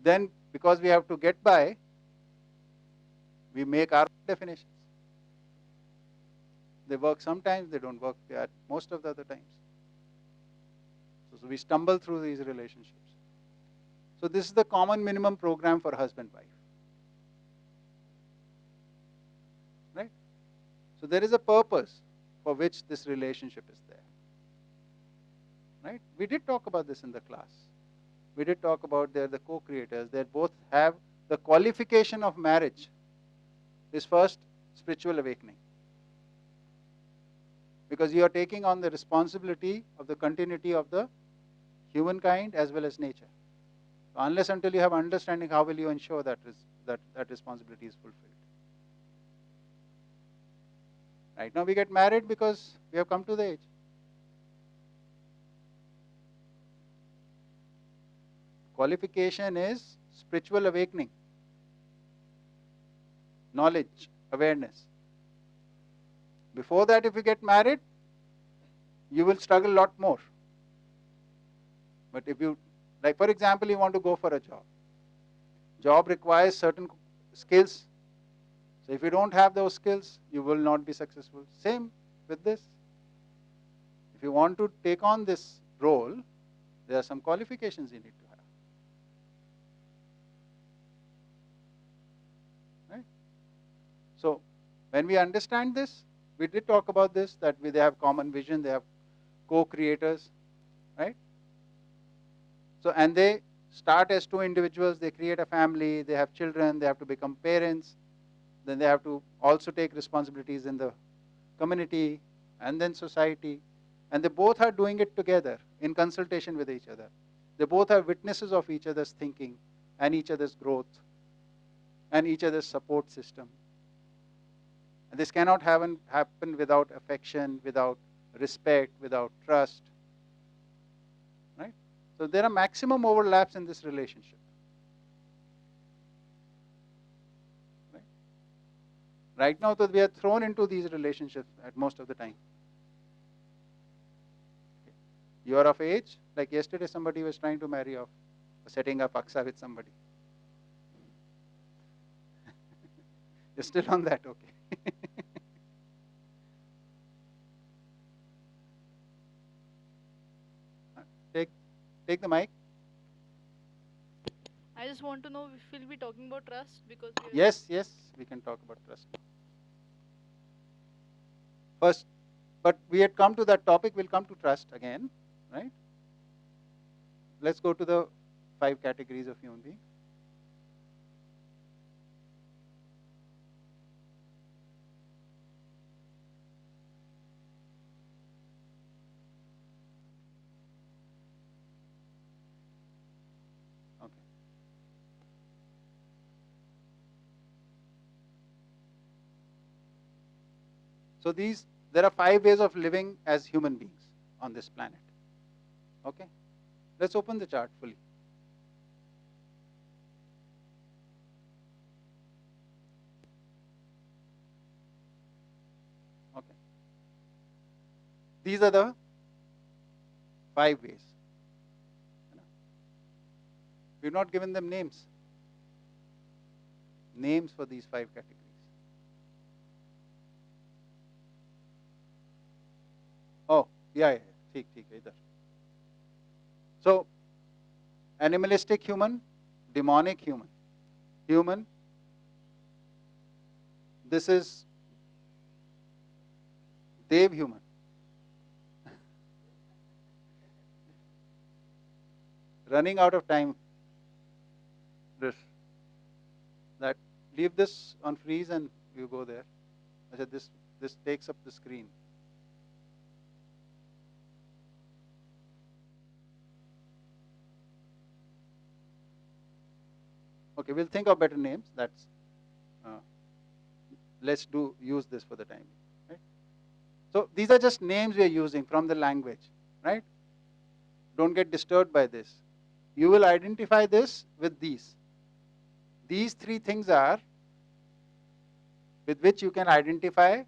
then because we have to get by, we make our definitions. They work sometimes, they don't work most of the other times. So we stumble through these relationships. So this is the common minimum program for husband-wife. Right? So there is a purpose for which this relationship is there. Right? We did talk about this in the class. We did talk about they're the co-creators. They both have the qualification of marriage is first spiritual awakening. Because you are taking on the responsibility of the continuity of the humankind as well as nature. So unless until you have understanding, how will you ensure that responsibility is fulfilled? Right now we get married because we have come to the age. Qualification is spiritual awakening, knowledge, awareness. Before that, if you get married, you will struggle a lot more. But if you, like for example, you want to go for a job. Job requires certain skills. So if you don't have those skills, you will not be successful. Same with this. If you want to take on this role, there are some qualifications you need to have. Right? So when we understand this, we did talk about this, that they have common vision, they have co-creators, right? So, and they start as two individuals, they create a family, they have children, they have to become parents, then they have to also take responsibilities in the community and then society. And they both are doing it together in consultation with each other. They both are witnesses of each other's thinking and each other's growth and each other's support system. And this cannot happen without affection, without respect, without trust. Right? So there are maximum overlaps in this relationship. Right now, we are thrown into these relationships at most of the time. You are of age, like yesterday somebody was trying to marry off, setting up aksa with somebody. You're still on that, okay. Take the mic. I just want to know if we'll be talking about trust because Yes, we can talk about trust. First, but we had come to that topic, we'll come to trust again, right? Let's go to the 5 categories of human beings. Okay. So there are 5 ways of living as human beings on this planet. Okay? Let's open the chart fully. Okay. These are the 5 ways. We've not given them names. Names for these 5 categories. Oh, yeah. ठीक है इधर. So, animalistic human, demonic human. Human, this is Dev human. Running out of time. That leave this on freeze and you go there. This takes up the screen. Okay, we'll think of better names. That's let's use this for the time being, right? So these are just names we are using from the language, right? Don't get disturbed by this. You will identify this with these. These 3 things are with which you can identify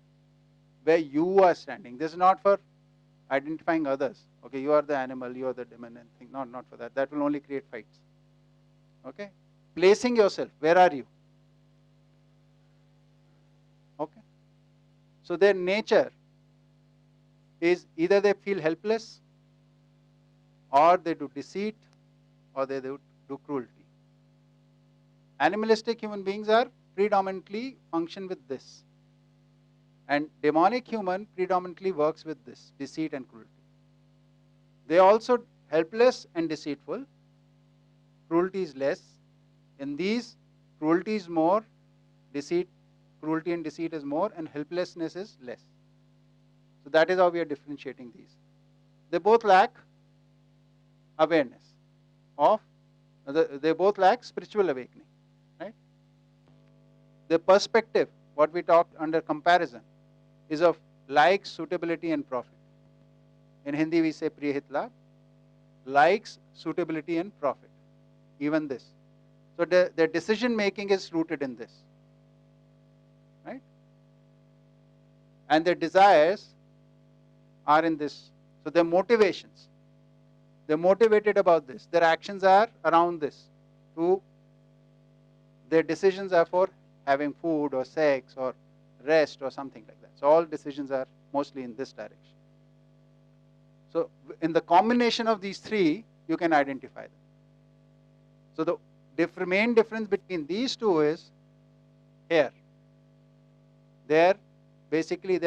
where you are standing. This is not for identifying others. Okay, you are the animal, you are the dominant thing. Not for that. That will only create fights. Okay? Placing yourself, where are you? Okay? So their nature is either they feel helpless, or they do deceit, or they do cruelty. Animalistic human beings are predominantly function with this. And demonic human predominantly works with this, deceit and cruelty. They are also helpless and deceitful. Cruelty is less. In these, cruelty is more, cruelty and deceit is more, and helplessness is less. So that is how we are differentiating these. They both lack awareness of, they both lack spiritual awakening, right? The perspective, what we talked under comparison, is of likes, suitability and profit. In Hindi we say Priyahit Labh, likes, suitability and profit. Even this. So their decision making is rooted in this, right? And their desires are in this. So their motivations, they're motivated about this. Their actions are around this. Their decisions are for having food or sex or rest or something like that. So all decisions are mostly in this direction. So in the combination of these 3, you can identify them. So the main difference between these 2 is here. They're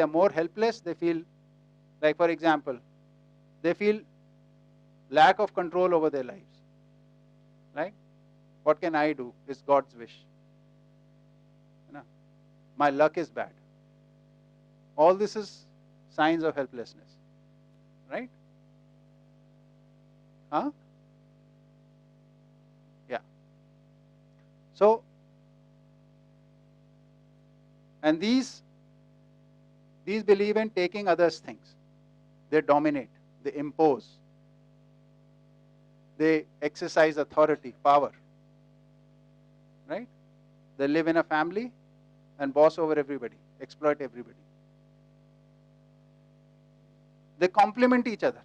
more helpless. They feel, like for example, they feel lack of control over their lives. Right? What can I do? It's God's wish. My luck is bad. All this is signs of helplessness. Right? Huh? Yeah. So, and these believe in taking others' things. They dominate, they impose, they exercise authority, power. Right? They live in a family and boss over everybody, exploit everybody. They complement each other.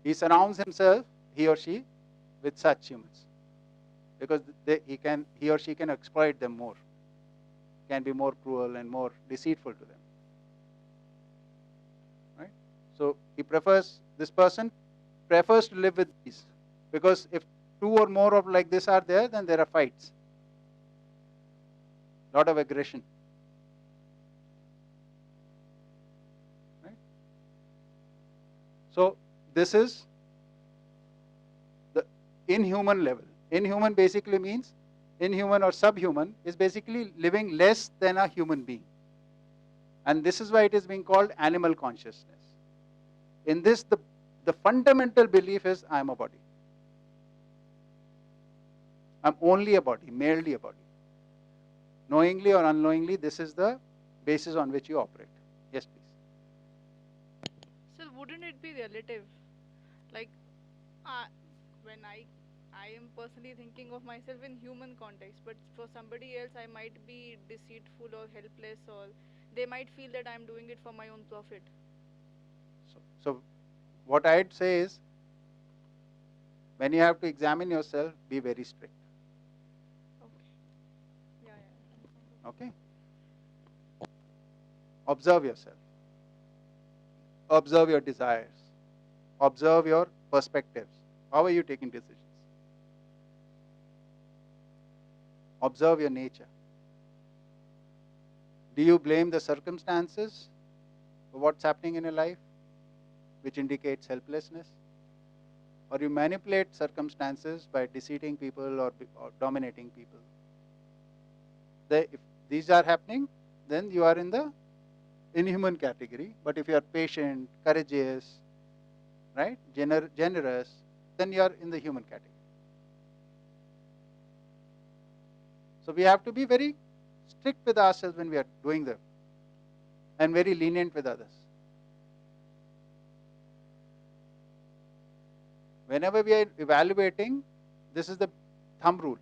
He surrounds himself, he or she, with such humans, because he or she can exploit them more, can be more cruel and more deceitful to them. Right? So this person prefers to live with these, because if 2 or more of like this are there, then there are fights, lot of aggression. Right? So this is the inhuman level. Inhuman basically means, inhuman or subhuman is basically living less than a human being. And this is why it is being called animal consciousness. In this, the fundamental belief is I am a body. I'm only a body, merely a body. Knowingly or unknowingly, this is the basis on which you operate. Yes, please. So wouldn't it be relative? Like, when I am personally thinking of myself in human context, but for somebody else I might be deceitful or helpless, or they might feel that I'm doing it for my own profit. So what I'd say is, When you have to examine yourself, be very strict. Okay. Yeah. Okay? Observe yourself. Observe your desires. Observe your perspectives. How are you taking decisions? Observe your nature. Do you blame the circumstances for what's happening in your life, which indicates helplessness? Or you manipulate circumstances by deceiving people or dominating people? If these are happening, then you are in the inhuman category. But if you are patient, courageous, right, generous, then you are in the human category. So we have to be very strict with ourselves when we are doing them, and very lenient with others. Whenever we are evaluating, this is the thumb rule.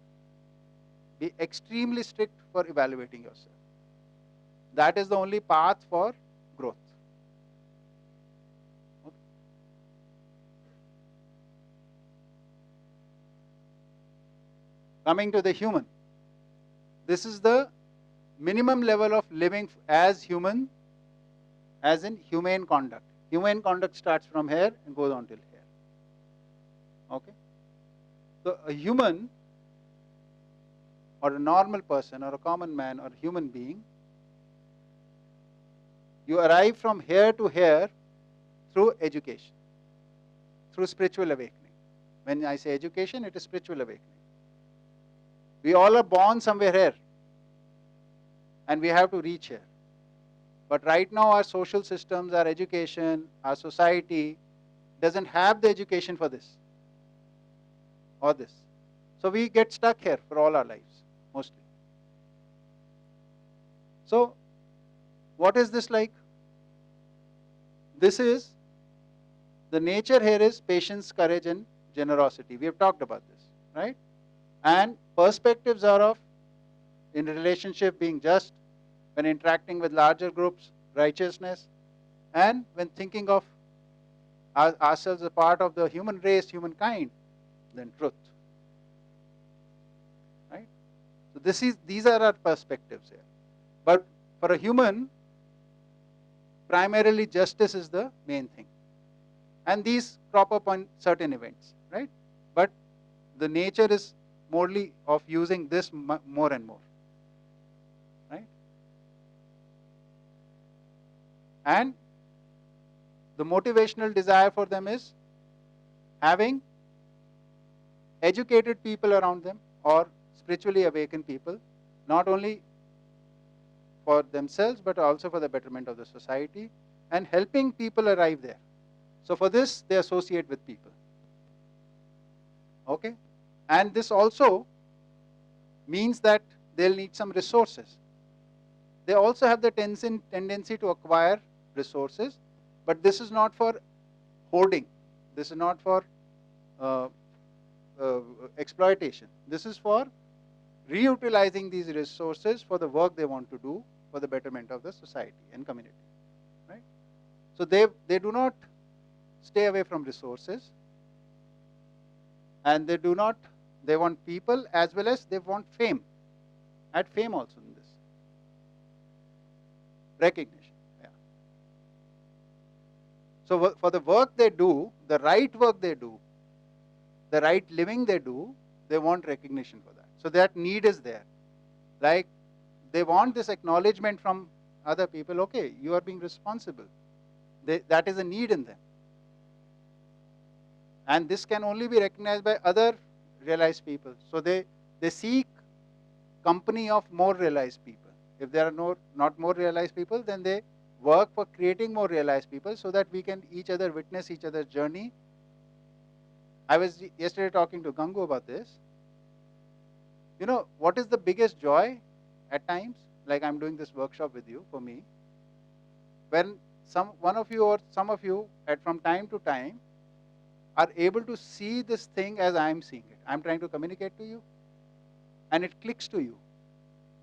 Be extremely strict for evaluating yourself. That is the only path for growth. Okay. Coming to the human. This is the minimum level of living as human, as in humane conduct. Humane conduct starts from here and goes on till here. Okay? So a human, or a normal person, or a common man, or a human being, you arrive from here to here through education, through spiritual awakening. When I say education, it is spiritual awakening. We all are born somewhere here, and we have to reach here. But right now our social systems, our education, our society doesn't have the education for this or this. So we get stuck here for all our lives, mostly. So what is this like? This is, the nature here is patience, courage and generosity. We have talked about this, right? And perspectives are of, in relationship, being just, when interacting with larger groups, righteousness, and when thinking of ourselves as a part of the human race, humankind, then truth. Right? So these are our perspectives here. But for a human, primarily justice is the main thing. And these crop up on certain events, right? But the nature is morely of using this more and more. Right? And the motivational desire for them is having educated people around them, or spiritually awakened people, not only for themselves but also for the betterment of the society, and helping people arrive there. So for this they associate with people. Okay? And this also means that they'll need some resources. They also have the tendency to acquire resources, but this is not for hoarding. This is not for exploitation. This is for reutilizing these resources for the work they want to do for the betterment of the society and community. Right? So they do not stay away from resources, and they want people as well as they want fame. Add fame also in this. Recognition. Yeah. So for the work they do, the right work they do, the right living they do, they want recognition for that. So that need is there. Like, they want this acknowledgement from other people. Okay, you are being responsible. That is a need in them. And this can only be recognized by other realized people. So they seek company of more realized people. If there are not more realized people, then they work for creating more realized people so that we can witness each other's journey. I was yesterday talking to Gangu about this. You know, what is the biggest joy at times? Like, I'm doing this workshop with you, for me. When one of you or some of you from time to time are able to see this thing as I'm seeing it. I'm trying to communicate to you, and it clicks to you.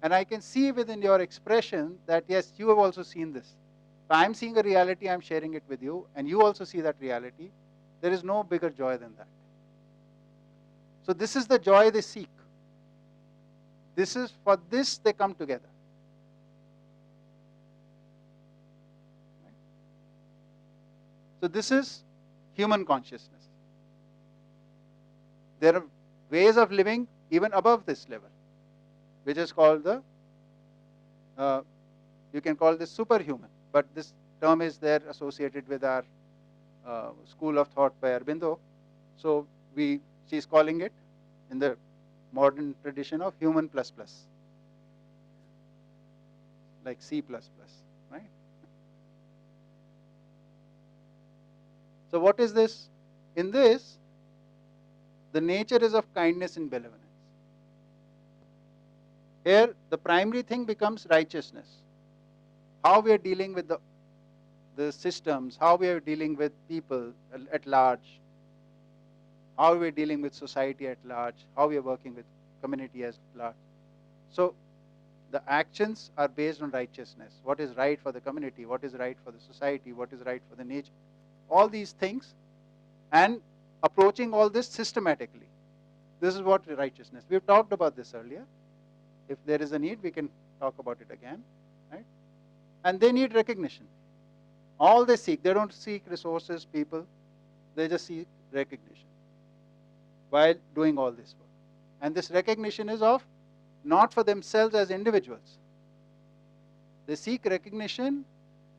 And I can see within your expression that, yes, you have also seen this. So I'm seeing a reality, I'm sharing it with you, and you also see that reality. There is no bigger joy than that. So this is the joy they seek. This is, for this they come together. Right? So this is human consciousness. There are ways of living even above this level, which is called the, you can call this superhuman, but this term is there associated with our school of thought by Aurobindo. So she's calling it in the modern tradition of human plus plus, like C++, right? So what is this? In this, the nature is of kindness and benevolence. Here, the primary thing becomes righteousness. How we are dealing with the systems, how we are dealing with people at large, how we are dealing with society at large, how we are working with community as large. So the actions are based on righteousness. What is right for the community, what is right for the society, what is right for the nature. All these things, and approaching all this systematically. This is what righteousness. We've talked about this earlier. If there is a need, we can talk about it again. Right? And they need recognition. All they seek, they don't seek resources, people, they just seek recognition while doing all this work. And this recognition is of not for themselves as individuals. They seek recognition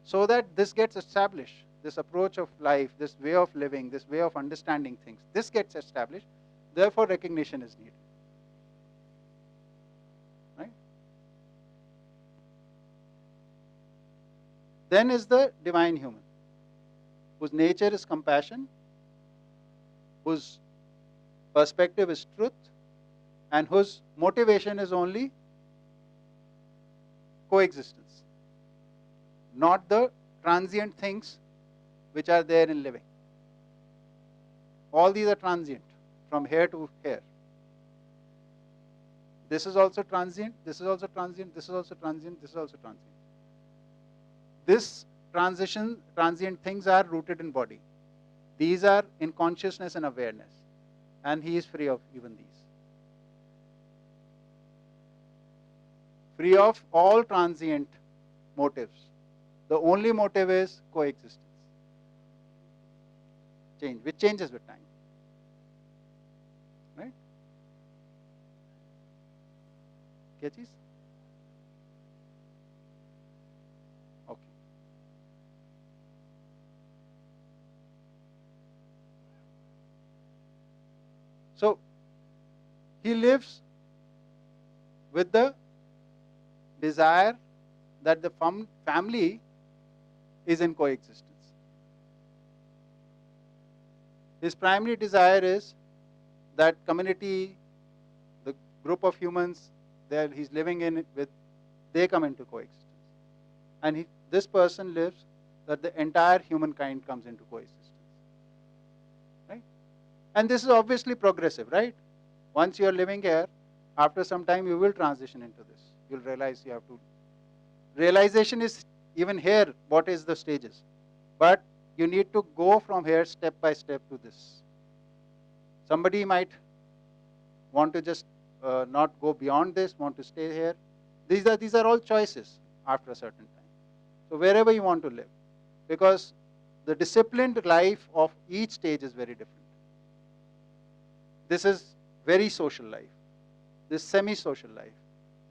so that this gets established, this approach of life, this way of living, this way of understanding things, this gets established, therefore recognition is needed. Right? Then is the divine human, whose nature is compassion, whose perspective is truth, and whose motivation is only coexistence, not the transient things which are there in living. All these are transient, from here to here. This is also transient, this is also transient, this is also transient, this is also transient. This transient things are rooted in body. These are in consciousness and awareness. And he is free of even these. Free of all transient motives. The only motive is coexistence. Change, which changes with time. Right? क्या चीज? Okay. So he lives with the desire that the family is in coexistence. His primary desire is that community, the group of humans that he's living in with, they come into coexistence. And this person lives that the entire humankind comes into coexistence. Right? And this is obviously progressive, right? Once you are living here, after some time you will transition into this. You'll realize you have to. Realization is even here, what is the stages. But you need to go from here step by step to this. Somebody might want to just not go beyond this, want to stay here. These are all choices after a certain time. So wherever you want to live. Because the disciplined life of each stage is very different. This is very social life. This semi-social life.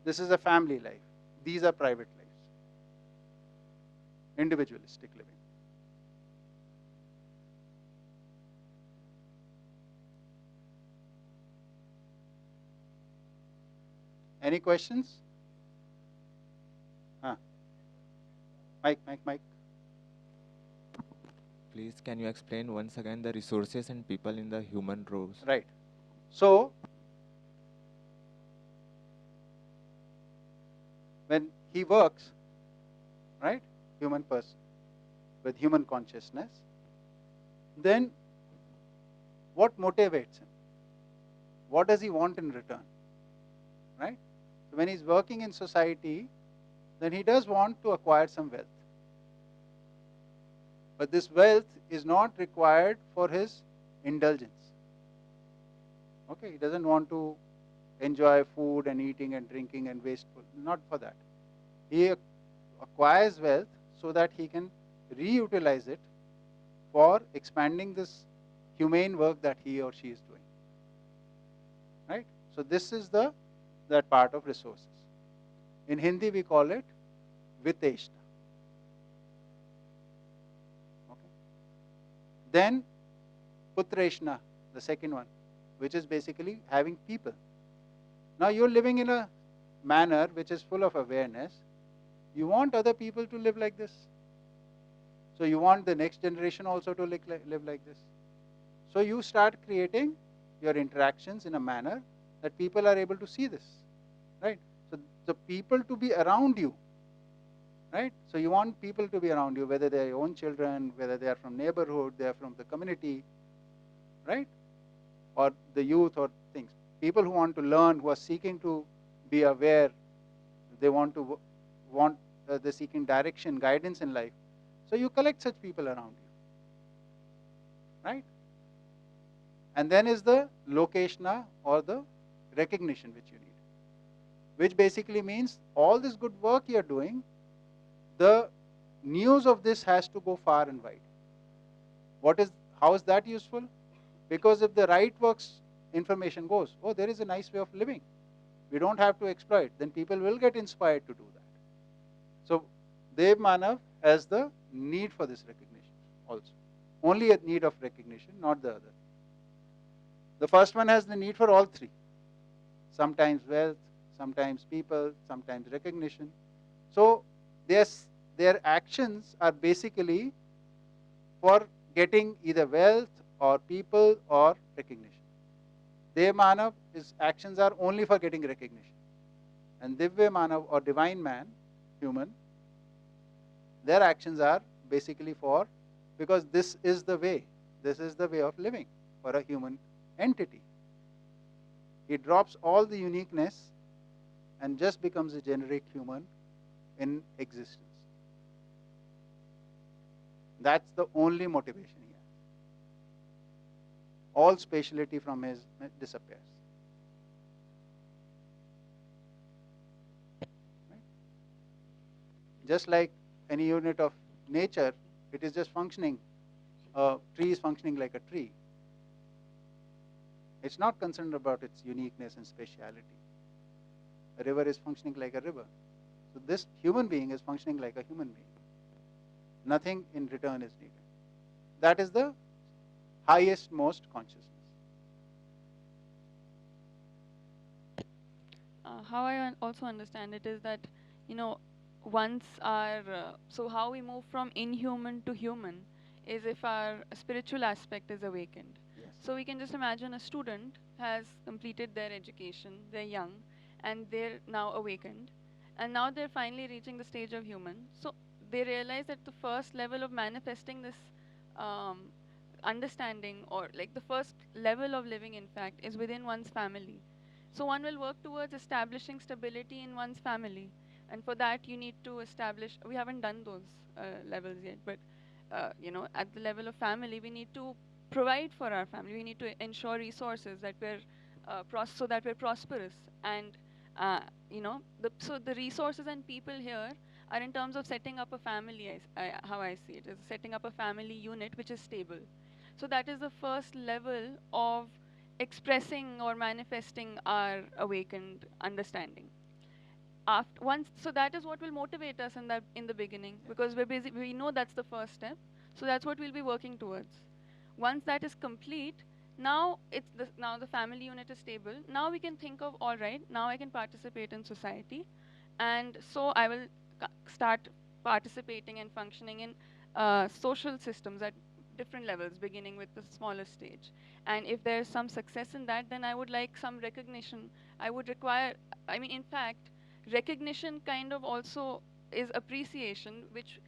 This is a family life. These are private lives. Individualistic living. Any questions? Mike. Please, can you explain once again the resources and people in the human roles? Right. So, when he works, right, human person, with human consciousness, then what motivates him? What does he want in return? Right? So when he's working in society, then he does want to acquire some wealth. But this wealth is not required for his indulgence. Okay, he doesn't want to enjoy food and eating and drinking and wasteful, not for that. He acquires wealth so that he can reutilize it for expanding this humane work that he or she is doing. Right? So this is that part of resources. In Hindi we call it viteshna. Okay. Then putreshna, the second one, which is basically having people. Now you're living in a manner which is full of awareness. You want other people to live like this. So you want the next generation also to live like this. So you start creating your interactions in a manner that people are able to see this. Right? So the people to be around you. Right? So you want people to be around you, whether they are your own children, whether they are from neighborhood, they are from the community, right? Or the youth or things. People who want to learn, who are seeking to be aware, they they're seeking direction, guidance in life. So you collect such people around you, right? And then is the lokeshna, or the recognition which you need, which basically means all this good work you're doing, the news of this has to go far and wide. How is that useful? Because if the right works information goes, oh, there is a nice way of living, we don't have to exploit, then people will get inspired to do that. So Dev Manav has the need for this recognition also. Only a need of recognition, not the other. The first one has the need for all three. Sometimes wealth, sometimes people, sometimes recognition. So their actions are basically for getting either wealth or people or recognition. Dev Manav, his actions are only for getting recognition. And Divya Manav, or divine man, human, their actions are basically because this is the way of living for a human entity. He drops all the uniqueness and just becomes a generic human in existence. That's the only motivation he has. All spatiality from his disappears. Right? Just like any unit of nature, it is just functioning. A tree is functioning like a tree. It's not concerned about its uniqueness and speciality. A river is functioning like a river. So this human being is functioning like a human being. Nothing in return is needed. That is the highest, most consciousness. How I also understand it is that, once so how we move from inhuman to human is if our spiritual aspect is awakened. Yes. So we can just imagine a student has completed their education, they're young, and they're now awakened, and now they're finally reaching the stage of human. So they realize that the first level of manifesting this um, understanding, or like the first level of living, in fact, is within one's family. So one will work towards establishing stability in one's family, and for that you need to establish. We haven't done those levels yet, but at the level of family, we need to provide for our family. We need to ensure resources that we're so that we're prosperous, and so the resources and people here are in terms of setting up a family. How I see it is setting up a family unit which is stable. So that is the first level of expressing or manifesting our awakened understanding. So that is what will motivate us in the beginning, because we know that's the first step. So that's what we'll be working towards. Once that is complete, now the family unit is stable. Now we can think of, all right, now I can participate in society, and so I will start participating and functioning in social systems at different levels, beginning with the smallest stage. And if there's some success in that, then I would like some recognition. In fact, recognition kind of also is appreciation, which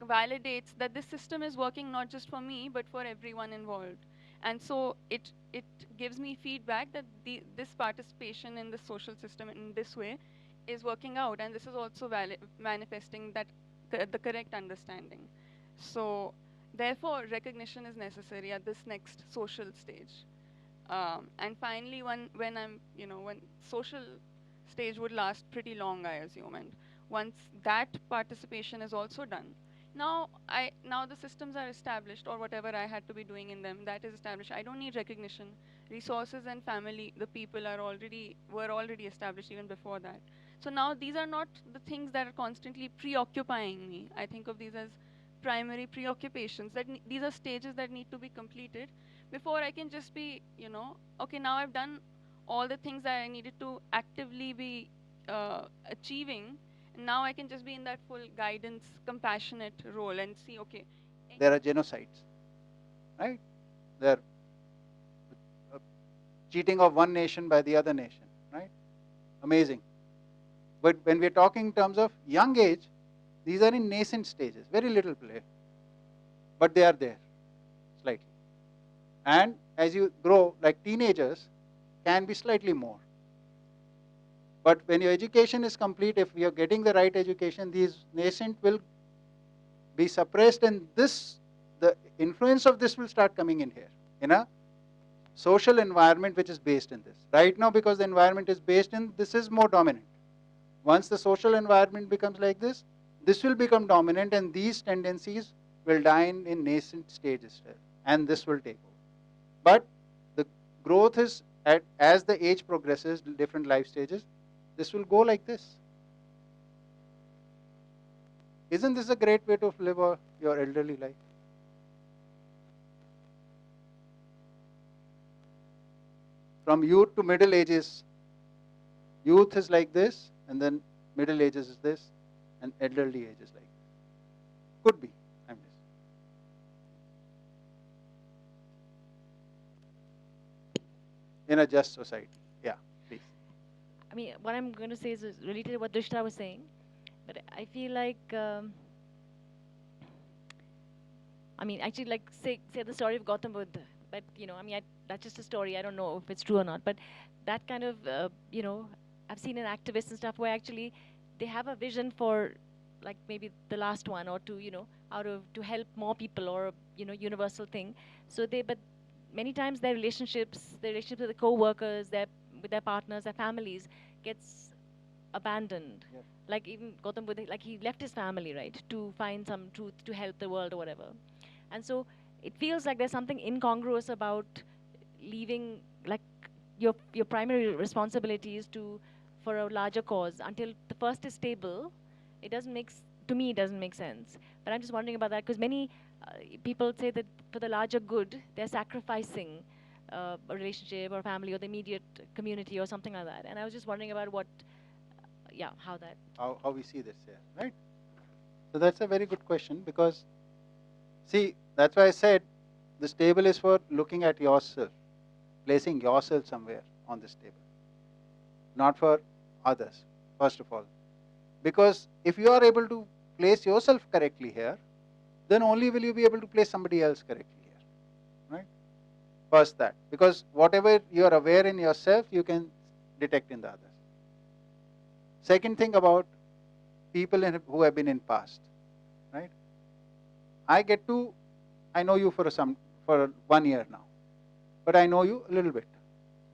validates that this system is working not just for me, but for everyone involved. And so it gives me feedback that this participation in the social system in this way is working out, and this is also manifesting the correct understanding. So therefore recognition is necessary at this next social stage. And finally, when I'm, when social stage would last pretty long, I assume, and once that participation is also done, now the systems are established, or whatever I had to be doing in them, that is established. I don't need recognition. Resources and family, the people were already established even before that. So now these are not the things that are constantly preoccupying me. I think of these as primary preoccupations, these are stages that need to be completed before I can just be, okay, now I've done all the things that I needed to actively be achieving. And now I can just be in that full guidance, compassionate role and see, okay. There are genocides, right? There are cheating of one nation by the other nation, right? Amazing. But when we're talking in terms of young age, these are in nascent stages, very little play. But they are there, slightly. And as you grow, like teenagers, can be slightly more. But when your education is complete, if you're getting the right education, these nascent will be suppressed, and the influence of this will start coming in here, in a social environment which is based in this. Right now, because the environment is based in, this is more dominant. Once the social environment becomes like this will become dominant, and these tendencies will die in nascent stages, and this will take over. But the growth is, as the age progresses, different life stages, this will go like this. Isn't this a great way to live your elderly life? From youth to middle ages, youth is like this, and then middle ages is this, and elderly age is like this. Could be. I'm just. In a just society. Yeah, please. I mean, what I'm going to say is related to what Drishta was saying, but I feel like, I mean, actually, like say the story of Gautam Buddha, but I mean, that's just a story. I don't know if it's true or not, but that kind of, I've seen in activists and stuff where actually they have a vision for, like maybe the last one or two, to help more people or universal thing. So but many times their relationships with the co-workers, with their partners, their families gets abandoned. Yes. Like even Gautam Buddha, like he left his family, right, to find some truth, to help the world or whatever. And so it feels like there's something incongruous about leaving like your primary responsibility is for a larger cause until the first is stable. It doesn't to me it doesn't make sense. But I'm just wondering about that because many people say that for the larger good they're sacrificing a relationship or family or the immediate community or something like that. And I was just wondering about how we see this here, right? So that's a very good question, because see, that's why I said this table is for looking at yourself, placing yourself somewhere on this table, not for others, first of all. Because if you are able to place yourself correctly here, then only will you be able to place somebody else correctly here, right? First that, because whatever you are aware in yourself, you can detect in the others. Second thing about people who have been in past, right? I know you for 1 year now, but I know you a little bit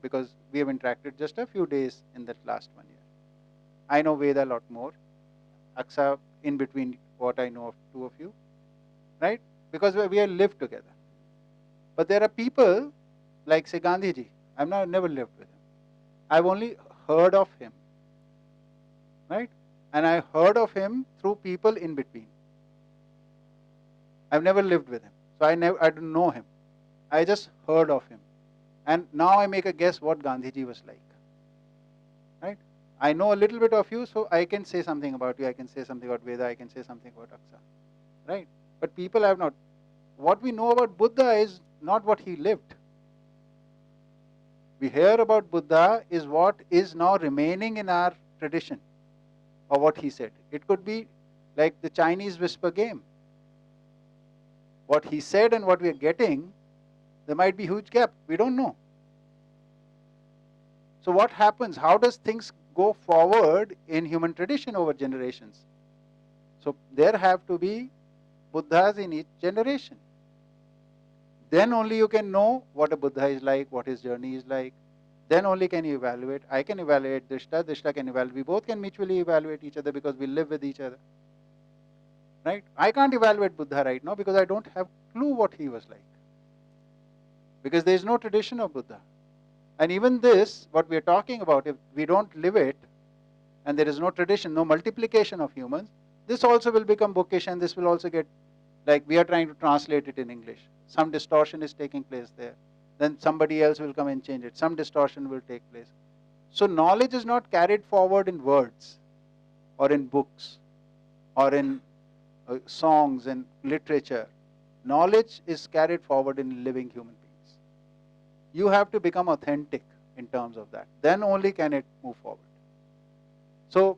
because we have interacted just a few days in that last 1 year. I know Veda a lot more, Aksa in between what I know of two of you, right? Because we have lived together. But there are people like say Gandhiji. I've never lived with him. I've only heard of him, right? And I heard of him through people in between. I've never lived with him, so I don't know him. I just heard of him, and now I make a guess what Gandhiji was like, right? I know a little bit of you, so I can say something about you. I can say something about Veda. I can say something about Aksa, right? But people have not. What we know about Buddha is not what he lived. We hear about Buddha is what is now remaining in our tradition, or what he said. It could be like the Chinese whisper game. What he said and what we are getting, there might be huge gap. We don't know. So what happens? How does things go forward in human tradition over generations? So there have to be Buddhas in each generation. Then only you can know what a Buddha is like, what his journey is like. Then only can you evaluate. I can evaluate Drishta, Drishta can evaluate. We both can mutually evaluate each other because we live with each other. Right? I can't evaluate Buddha right now because I don't have clue what he was like. Because there is no tradition of Buddha. And even this, what we are talking about, if we don't live it, and there is no tradition, no multiplication of humans, this also will become bookish, and this will also get, like we are trying to translate it in English. Some distortion is taking place there. Then somebody else will come and change it. Some distortion will take place. So knowledge is not carried forward in words, or in books, or in songs and literature. Knowledge is carried forward in living human beings. You have to become authentic in terms of that. Then only can it move forward. So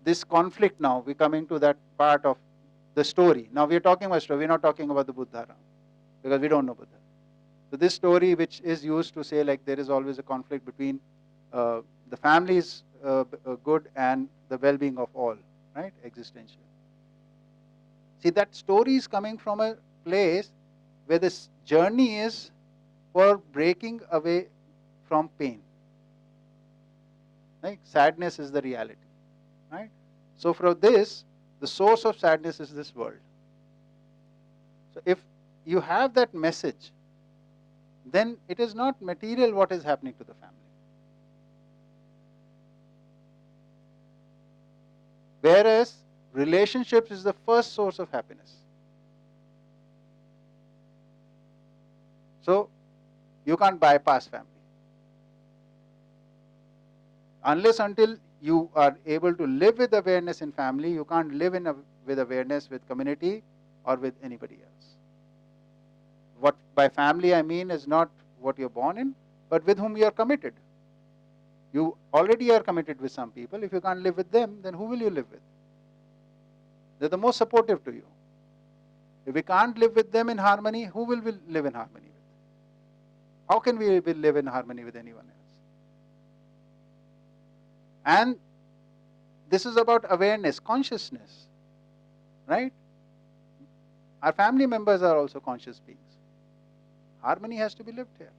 this conflict now, we're coming to that part of the story. Now we are talking about story, we're not talking about the Buddha now, because we don't know Buddha. So this story, which is used to say like there is always a conflict between the family's good and the well-being of all, right? Existential. See, that story is coming from a place where this journey is for breaking away from pain. Right? Sadness is the reality. Right? So for this, the source of sadness is this world. So if you have that message, then it is not material what is happening to the family. Whereas relationships is the first source of happiness. So you can't bypass family. Unless until you are able to live with awareness in family, you can't live with awareness with community or with anybody else. What by family I mean is not what you're born in, but with whom you are committed. You already are committed with some people. If you can't live with them, then who will you live with? They're the most supportive to you. If we can't live with them in harmony, who will we live in harmony with? How can we live in harmony with anyone else? And this is about awareness, consciousness, right? Our family members are also conscious beings. Harmony has to be lived here.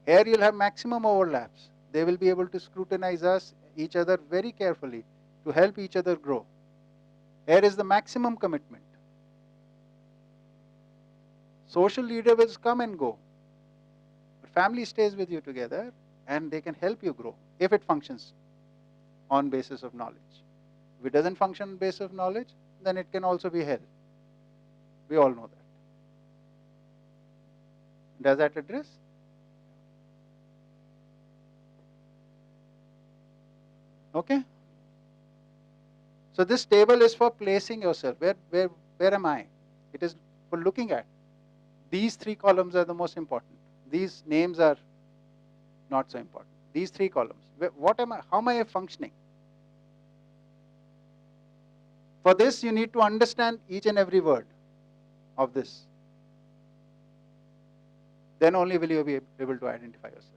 Here you'll have maximum overlaps. They will be able to scrutinize each other very carefully to help each other grow. Here is the maximum commitment. Social leader will come and go, but family stays with you together and they can help you grow if it functions on basis of knowledge. If it doesn't function on basis of knowledge, then it can also be hell. We all know that. Does that address? Okay? So this table is for placing yourself. Where am I? It is for looking at. These three columns are the most important. These names are not so important. These three columns. What am I? How am I functioning? For this, you need to understand each and every word of this. Then only will you be able to identify yourself.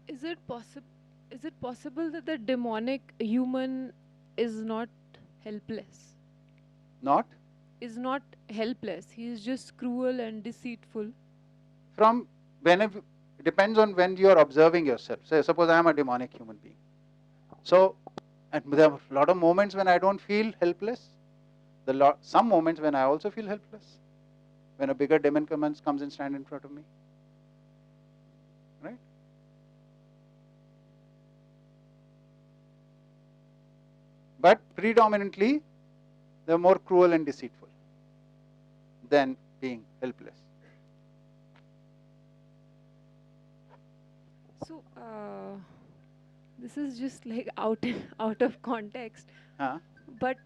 Is it possible that the demonic human is not helpless? Not? Is not helpless. He is just cruel and deceitful. From whenever, it depends on when you are observing yourself. Say, suppose I am a demonic human being. So, and there are a lot of moments when I don't feel helpless. Some moments when I also feel helpless. When a bigger demon comes and stands in front of me. Right? But predominantly, they are more cruel and deceitful than being helpless. So, this is just like out of context. But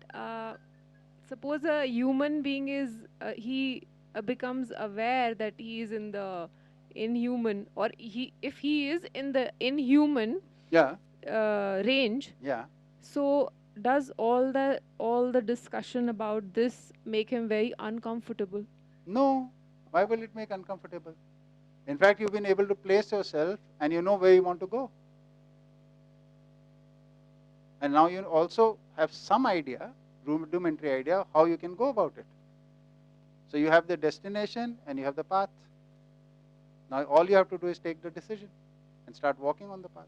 suppose a human being is he becomes aware that he is in the inhuman, or if he is in the inhuman range. Yeah. So does all the discussion about this make him very uncomfortable? No. Why will it make uncomfortable? In fact, you've been able to place yourself and you know where you want to go. And now you also have some idea rudimentary idea how you can go about it. So you have the destination and you have the path. Now all you have to do is take the decision and start walking on the path.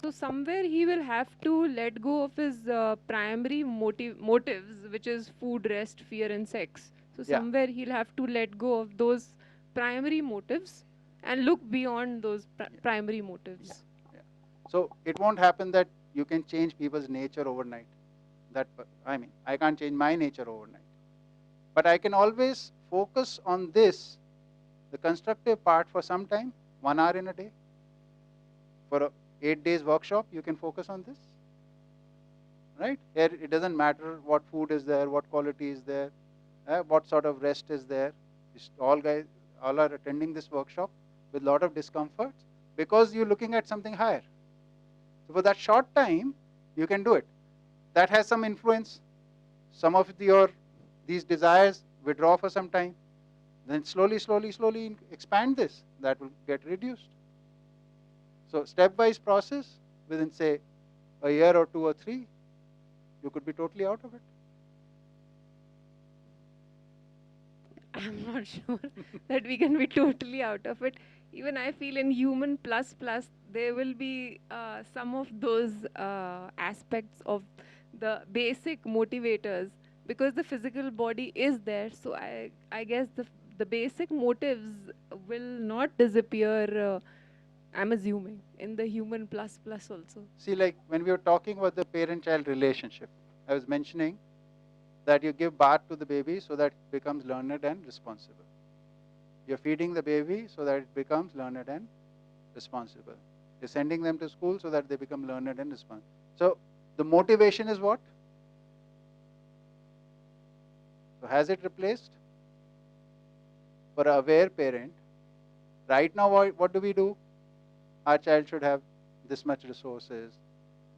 So somewhere he will have to let go of his primary motives, which is food, rest, fear, and sex. So Yeah. somewhere he'll have to let go of those primary motives and look beyond those primary motives. Yeah. So it won't happen that you can change people's nature overnight. I can't change my nature overnight. But I can always focus on this, the constructive part, for some time, 1 hour in a day. For a 8 days workshop, you can focus on this. Right? Here it doesn't matter what food is there, what quality is there, what sort of rest is there. All are attending this workshop with a lot of discomfort because you're looking at something higher. So for that short time, you can do it. That has some influence. Some of these desires withdraw for some time. Then slowly expand this. That will get reduced. So stepwise process, within say a year or 2 or 3, you could be totally out of it. I'm not sure that we can be totally out of it. Even I feel in human plus there will be some of those aspects of the basic motivators, because the physical body is there. So I guess the basic motives will not disappear. I'm assuming in the human plus also. See, like when we were talking about the parent-child relationship, I was mentioning that you give birth to the baby so that it becomes learned and responsible. You're feeding the baby so that it becomes learned and responsible. You're sending them to school so that they become learned and responsible. So the motivation is what? So has it replaced? For an aware parent, right now what do we do? Our child should have this much resources,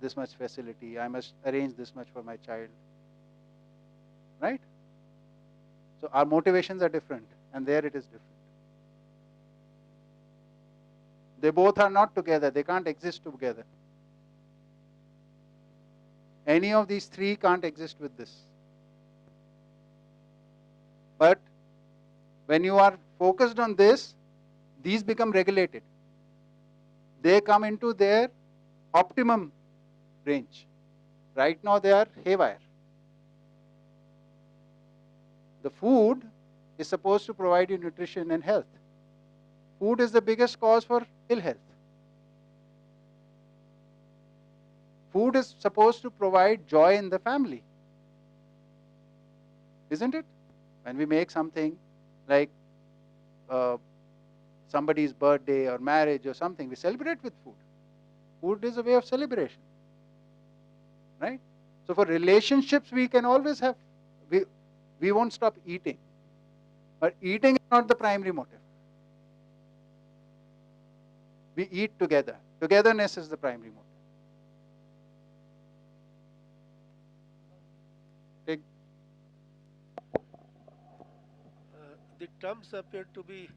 this much facility. I must arrange this much for my child. Right? So our motivations are different, and there it is different. They both are not together. They can't exist together. Any of these three can't exist with this. But when you are focused on this, these become regulated. They come into their optimum range. Right now they are haywire. The food is supposed to provide you nutrition and health. Food is the biggest cause for ill health. Food is supposed to provide joy in the family. Isn't it? When we make something like somebody's birthday or marriage or something, we celebrate with food. Food is a way of celebration. Right? So for relationships, we can always have, we won't stop eating. But eating is not the primary motive. We eat together. Togetherness is the primary motive. The terms appear to be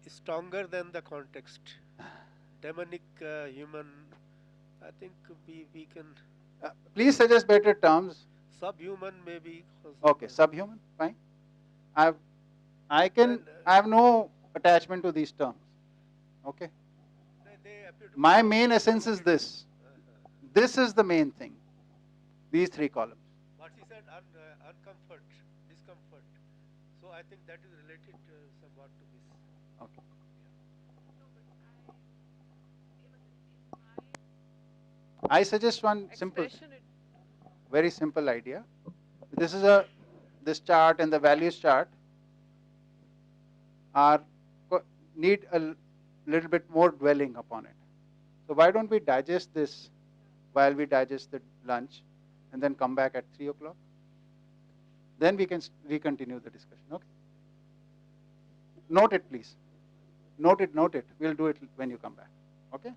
stronger than the context. Demonic, human, I think we can... please suggest better terms. Subhuman maybe. Okay, subhuman, fine. I have no attachment to these terms. Okay. My main essence is this. This is the main thing. These three columns. What he said, uncomfort, discomfort. So I think that is related somewhat to this. Okay. I suggest one simple, very simple idea. This chart and the values chart need a little bit more dwelling upon it. So why don't we digest this while we digest the lunch, and then come back at 3 o'clock? Then we can recontinue the discussion. Okay. Note it, please. Note it. We'll do it when you come back. Okay.